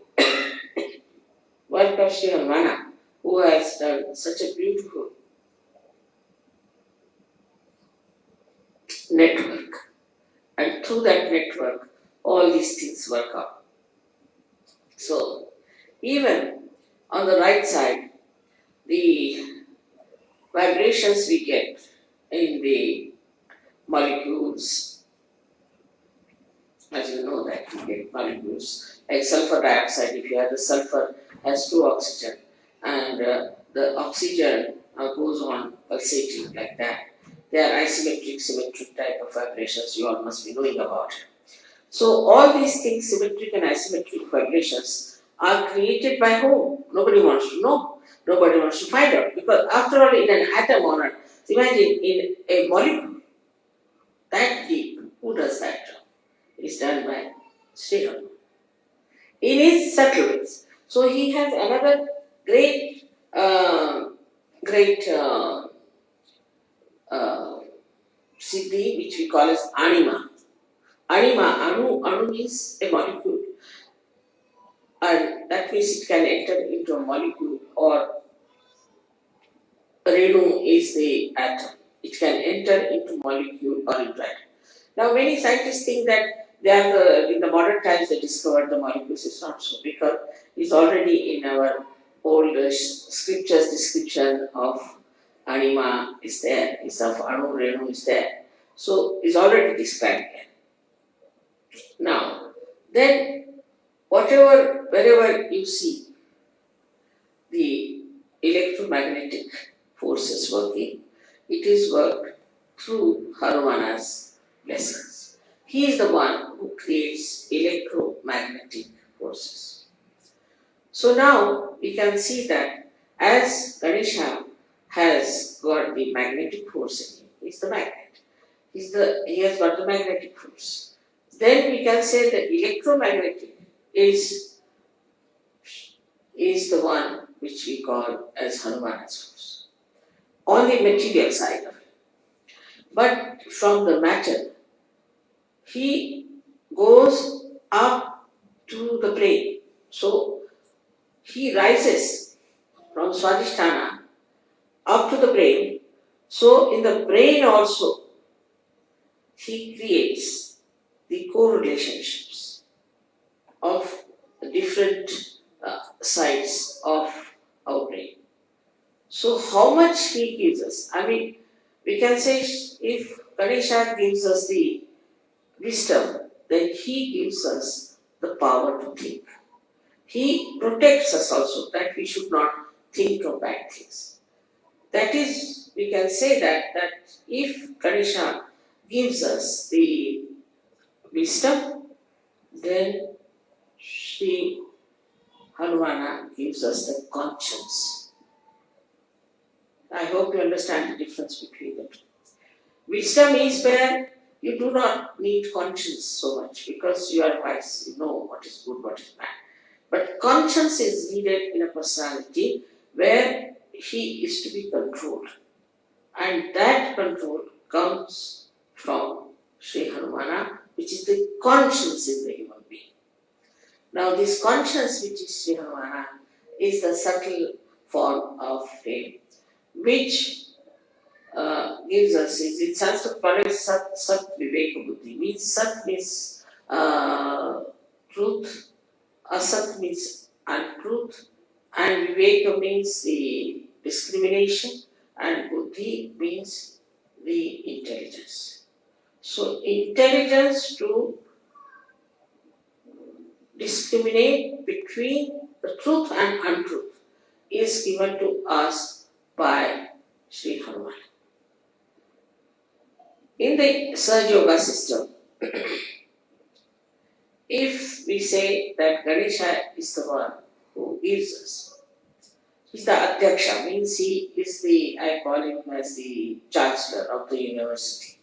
work of Sri Hamana, who has done such a beautiful network. And through that network, all these things work out. So, even on the right side, the vibrations we get in the molecules, as you know that we get molecules like sulfur dioxide. If you have the sulfur has 2 oxygen, and the oxygen goes on pulsating like that. They are isometric, symmetric type of vibrations you all must be knowing about. So all these things, symmetric and isometric vibrations, are created by whom? Nobody wants to know. Nobody wants to find out. Because after all, in an atom or imagine in a molecule, that deep, who does that job? It is done by Sri Hanuman in his subtle ways. So he has another great siddhi, which we call as anima. Anu means a molecule, and that means it can enter into a molecule, or Renu is the atom. It can enter into molecule or into atom. Now many scientists think that in the modern times they discovered the molecules. It's not so, because it's already in our old scriptures description of anima is there, is of Anu, Renu is there. So it's already described there. Now, then wherever you see the electromagnetic forces working, it is worked through Harumana's blessings. He is the one who creates electromagnetic forces. So now we can see that as Ganesha has got the magnetic force in him, he is the magnet. He has got the magnetic force. Then we can say that electromagnetic is the one which we call as Hanuman's force on the material side of it. But from the matter, he goes up to the brain. So he rises from Swadhisthana up to the brain. So in the brain also, he creates the co-relationships of the different sides of our brain. So how much he gives us? I mean, we can say if Ganesha gives us the wisdom, then he gives us the power to think. He protects us also, that we should not think of bad things. That is, we we can say that if Ganesha gives us the wisdom, then Sri Hanumana gives us the conscience. I hope you understand the difference between the two. Wisdom is where you do not need conscience so much because you are wise, you know what is good, what is bad. But conscience is needed in a personality where he is to be controlled. And that control comes from Sri Hanumana, which is the conscience in the human being. Now, this conscience, which is Sri Hanumana, is the subtle form of him, which gives us, in Sanskrit called Sat Viveka Buddhi. Means Sat means truth, Asat means untruth, and Viveka means the discrimination, and Buddhi means the intelligence. So, intelligence to discriminate between the truth and untruth is given to us by Sri Hanuman. In the Sahaja Yoga system, if we say that Ganesha is the one who gives us, he's the Adhyaksha, means he is the, I call him as the chancellor of the university.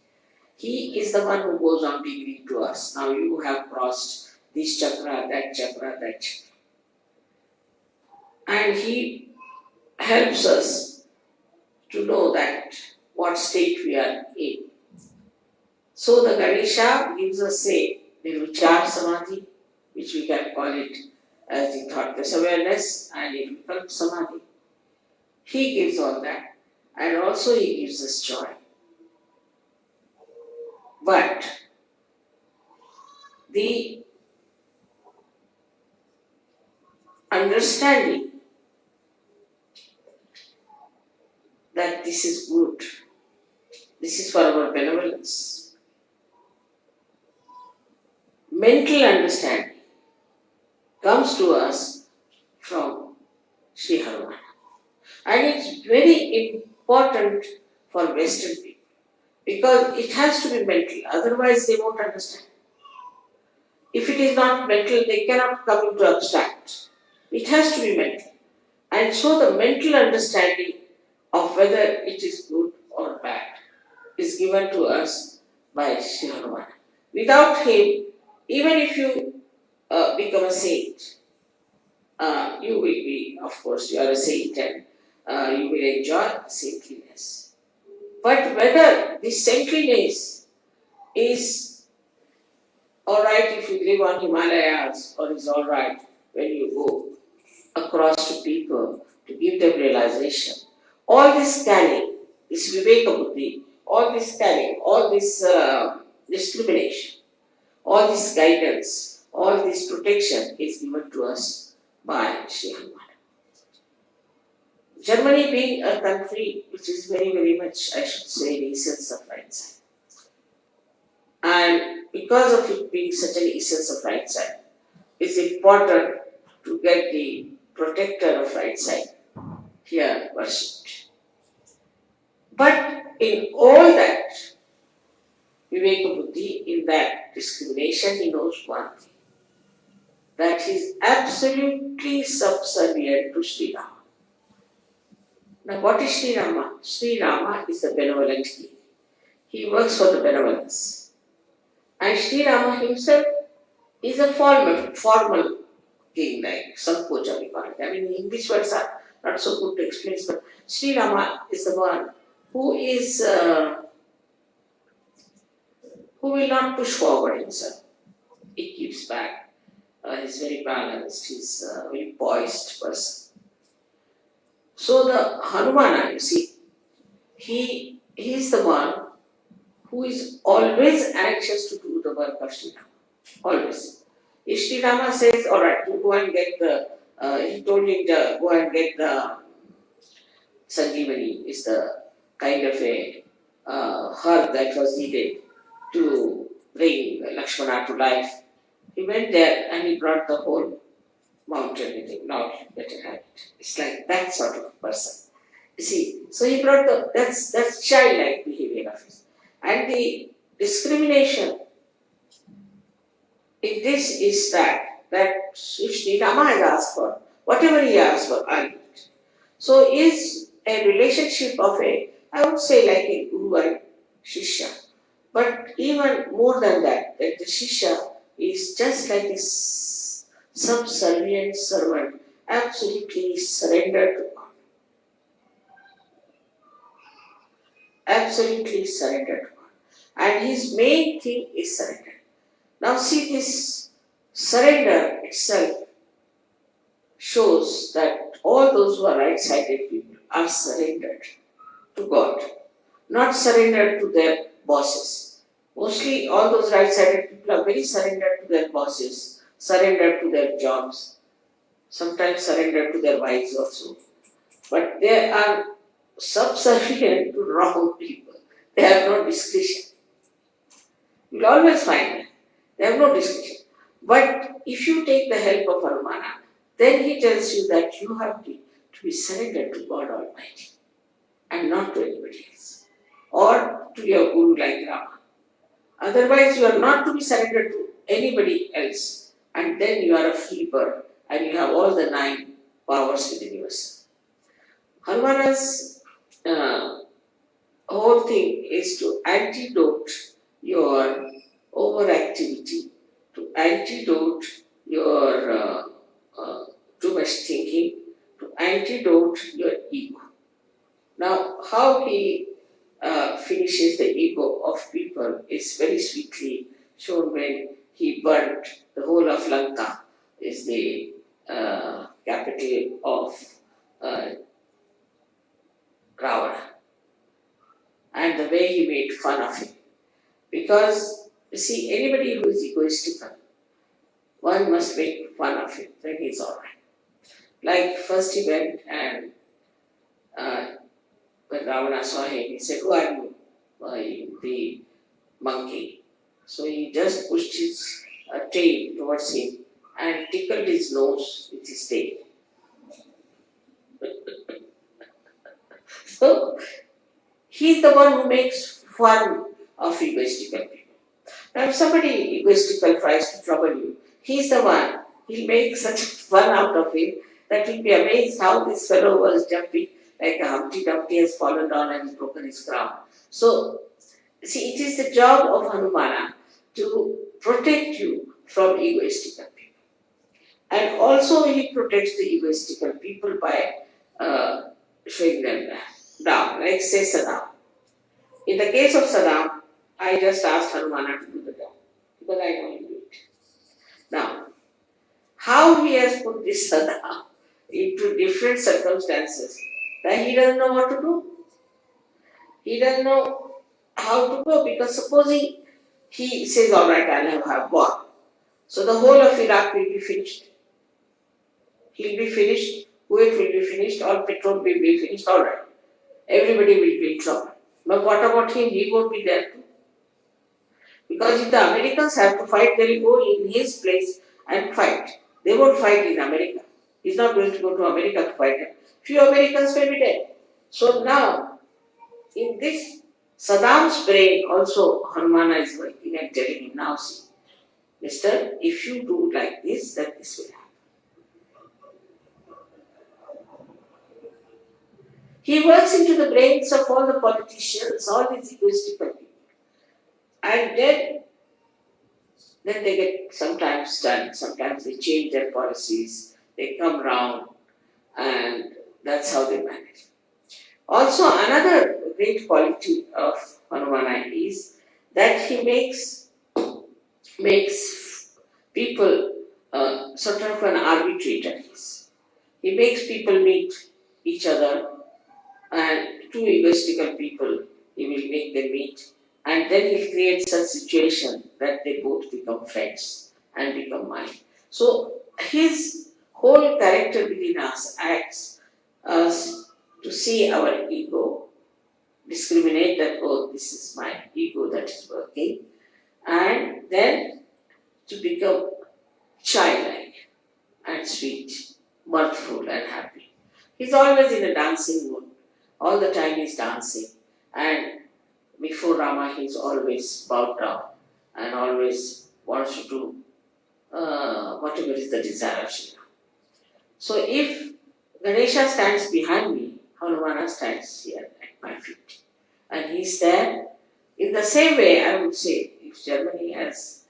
He is the one who goes on decreeing to us. Now you have crossed this chakra, that chakra, that chakra. And he helps us to know that what state we are in. So the Ganesha gives us, say, the Vichar Samadhi, which we can call it as the thoughtless awareness, and it becomes Samadhi. He gives all that, and also he gives us joy. But the understanding that this is good, this is for our benevolence, mental understanding comes to us from Sri Hanuman. And it's very important for Western people because it has to be mental, otherwise they won't understand. If it is not mental, they cannot come into abstract. It has to be mental. And so the mental understanding of whether it is good or bad is given to us by Sri Hanuman. Without him, even if you become a saint, you will be, of course, you are a saint and you will enjoy saintliness. But whether this saintliness is alright if you live on Himalayas or is alright when you go across to people to give them realization, all this scanning, this Viveka Buddhi, all this scanning, all this discrimination, all this guidance, all this protection is given to us by Sri Hanuman. Germany being a country which is very, very much, I should say, the essence of right side. And because of it being such an essence of right side, it's important to get the protector of right side here worshipped. But in all that, Viveka Buddhi, in that discrimination, he knows one thing, that he is absolutely subservient to Sri Rama. Now, what is Sri Rama? Sri Rama is the benevolent king. He works for the benevolence. And Sri Rama himself is a formal king, like Sankocha we call it. I mean, English words are not so good to explain, but Sri Rama is the one who is who will not push forward himself. He keeps back. He's very balanced. He's a very poised person. So the Hanumana, you see, he is the one who is always anxious to do the work of Sri Rama. Always. If Sri Rama says, all right, you go and get the, he told him to go and get the Sanjeevani, is the kind of a herb that was needed to bring Lakshmana to life. He went there and he brought the whole mountain with him. Now, better have it. It's like that sort of person. See, so he brought that's childlike behavior of his. And the discrimination in this is that if Sri Rama has asked for, whatever he asked for, I'll do it. So is a relationship of I would say like a guru and shishya. But even more than that the shishya is just like a subservient servant, absolutely surrendered to God. Absolutely surrendered to God. And his main thing is surrender. Now see, this surrender itself shows that all those who are right-sided people are surrendered to God, not surrendered to their bosses. Mostly all those right-sided people are very surrendered to their bosses, surrendered to their jobs, sometimes surrendered to their wives also. But they are subservient to wrong people. They have no discretion. You'll always find them. They have no discretion. But if you take the help of Harmana, then he tells you that you have to be surrendered to God Almighty and not to anybody else or to your guru like Rama. Otherwise, you are not to be surrendered to anybody else, and then you are a free bird and you have all the 9 powers within yourself. Harmana's whole thing is to antidote your overactivity, to antidote your too much thinking, to antidote your ego. Now, how he finishes the ego of people is very sweetly shown when he burnt the whole of Lanka, is the capital of Ravana, and the way he made fun of him. Because, you see, anybody who is egoistical, one must make fun of him, then he's alright. Like first he went and when Ravana saw him, he said, "Who are you?" The monkey. So he just pushed his tail towards him and tickled his nose with his tail. So he's the one who makes fun of egoistical people. Now if somebody egoistical tries to trouble you, he's the one. He'll make such fun out of it that you'll be amazed how this fellow was jumping like a Humpty Dumpty has fallen down and broken his crown. So, see, it is the job of Hanumana to protect you from egoistical people. And also he protects the egoistical people by showing them down, like say Saddam. In the case of Saddam, I just asked Hanumana to do the job because I know he'll do it. Now, how he has put this Saddam into different circumstances that he doesn't know what to do. He doesn't know how to go because supposing he says, "Alright, I'll have war." So the whole of Iraq will be finished. He'll be finished, Kuwait will be finished, all petrol will be finished, alright. Everybody will be in trouble. But what about him? He won't be there too. Because if the Americans have to fight, they'll go in his place and fight. They won't fight in America. He's not going to go to America to fight them. Few Americans may be dead. So now, in this Saddam's brain also Hanumana is working and telling him, now see, mister, if you do like this, then this will happen. He works into the brains of all the politicians, all these egoistical people. And then they get sometimes done, sometimes they change their policies, they come round, and that's how they manage. Also, another great quality of Hanumana is that he makes people sort of an arbitrator. He makes people meet each other, and two egoistical people, he will make them meet, and then he creates a situation that they both become friends and become one. So his whole character within us acts us to see our ego, discriminate that, oh, this is my ego that is working, and then to become childlike and sweet, mirthful and happy. He's always in a dancing mood. all the time he's dancing, and before Rama he's always bowed down and always wants to do whatever is the desire of Shiva. So if Ganesha stands behind me, Hanumana stands here at my feet. And he's there. In the same way, I would say, if Germany has,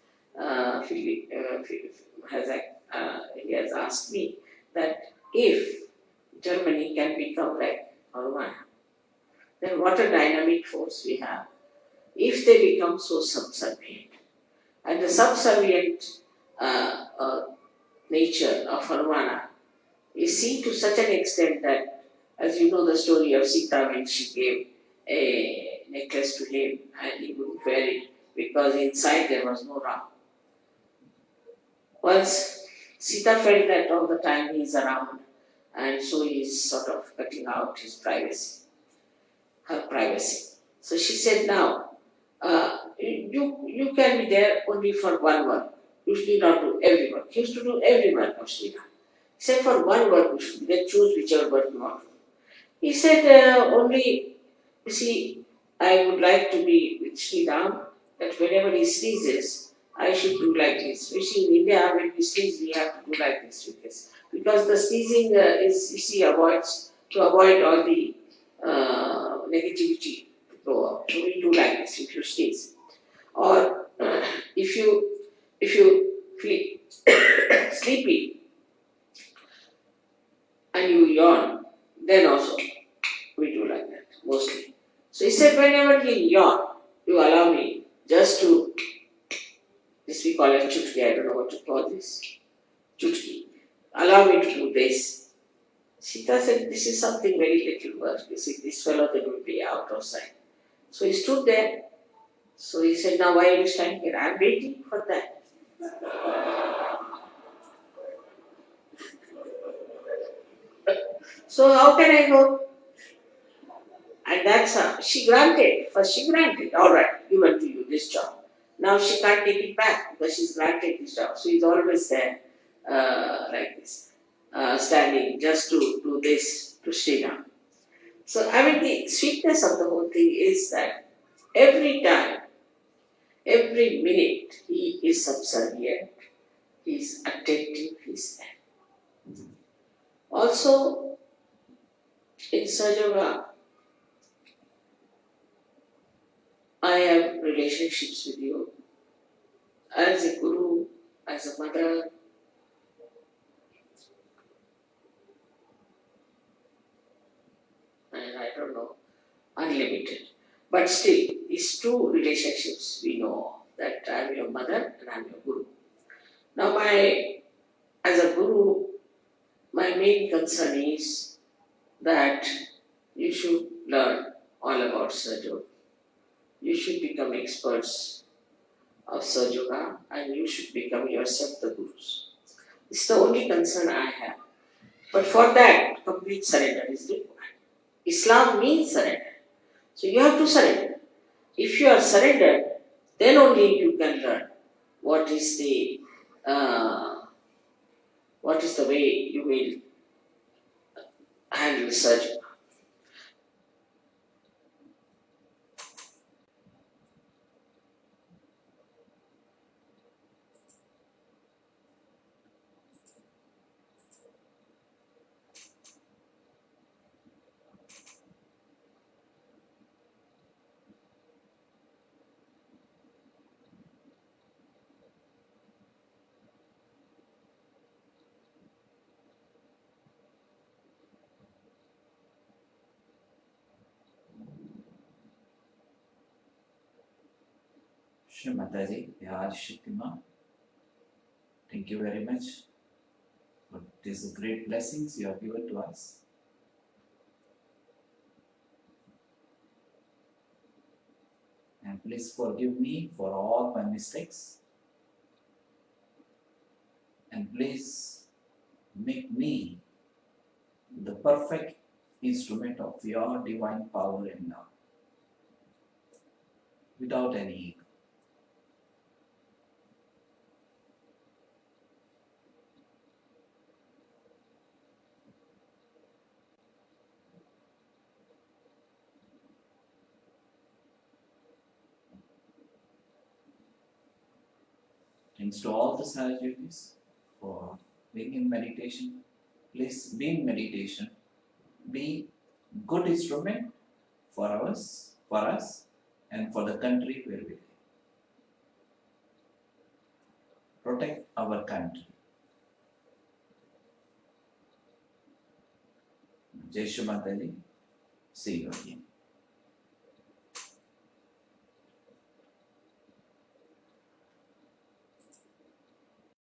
he has asked me that if Germany can become like Hanumana, then what a dynamic force we have. If they become so subservient, and the subservient nature of Hanumana is seen to such an extent that, as you know the story of Sita when she gave a necklace to him and he wouldn't wear it because inside there was no Ram. Once Sita felt that all the time he is around and so he is sort of cutting out his privacy, her privacy. So she said, now, you can be there only for one work. You should not do every work. He used to do every work of Sri Ram. He said, for one work you should be there, choose whichever work you want to do. He said, only, you see, I would like to be with Sri Ram, that whenever he sneezes, I should do like this. You see, in India, when we sneeze, we have to do like this with this. Because the sneezing is, you see, to avoid all the negativity to go up. So we do like this if you sneeze. Or if you feel sleepy and you yawn, then also we do like that, mostly. So he said, whenever he yawn, you allow me just to, this we call it chutki, I don't know what to call this, chutki. Allow me to do this. Sita said, this is something very little work. You see, this fellow that will be out of sight. So he stood there. So he said, now why are you standing here? I am waiting for that. So how can I go? And that's how she granted. First she granted, all right, given to you this job. Now she can't take it back because she's granted this job. So he's always there like this, standing just to do this to Sri Ram. So I mean the sweetness of the whole thing is that every time, every minute he is subservient, he is attentive, he is there. Also in Sahaja, I have relationships with you as a guru, as a mother, and I don't know, unlimited. But still, these two relationships we know that I am your mother and I am your guru. Now, as a guru, my main concern is that you should learn all about Sahaja. You should become experts of Sahaja and you should become yourself the gurus. It's the only concern I have. But for that, complete surrender is required. Islam means surrender. So you have to surrender. If you are surrendered, then only you can learn what is the way you will handle Sahaja. Shri Mataji, Bihar Shiktima, thank you very much for these great blessings you have given to us. And please forgive me for all my mistakes. And please make me the perfect instrument of your divine power and love, without any ego. Thanks to all the Sahajyogis for being in meditation. Please be in meditation. Be good instrument for us, and for the country where we live. Protect our country. Jai Shri Mataji. See you again.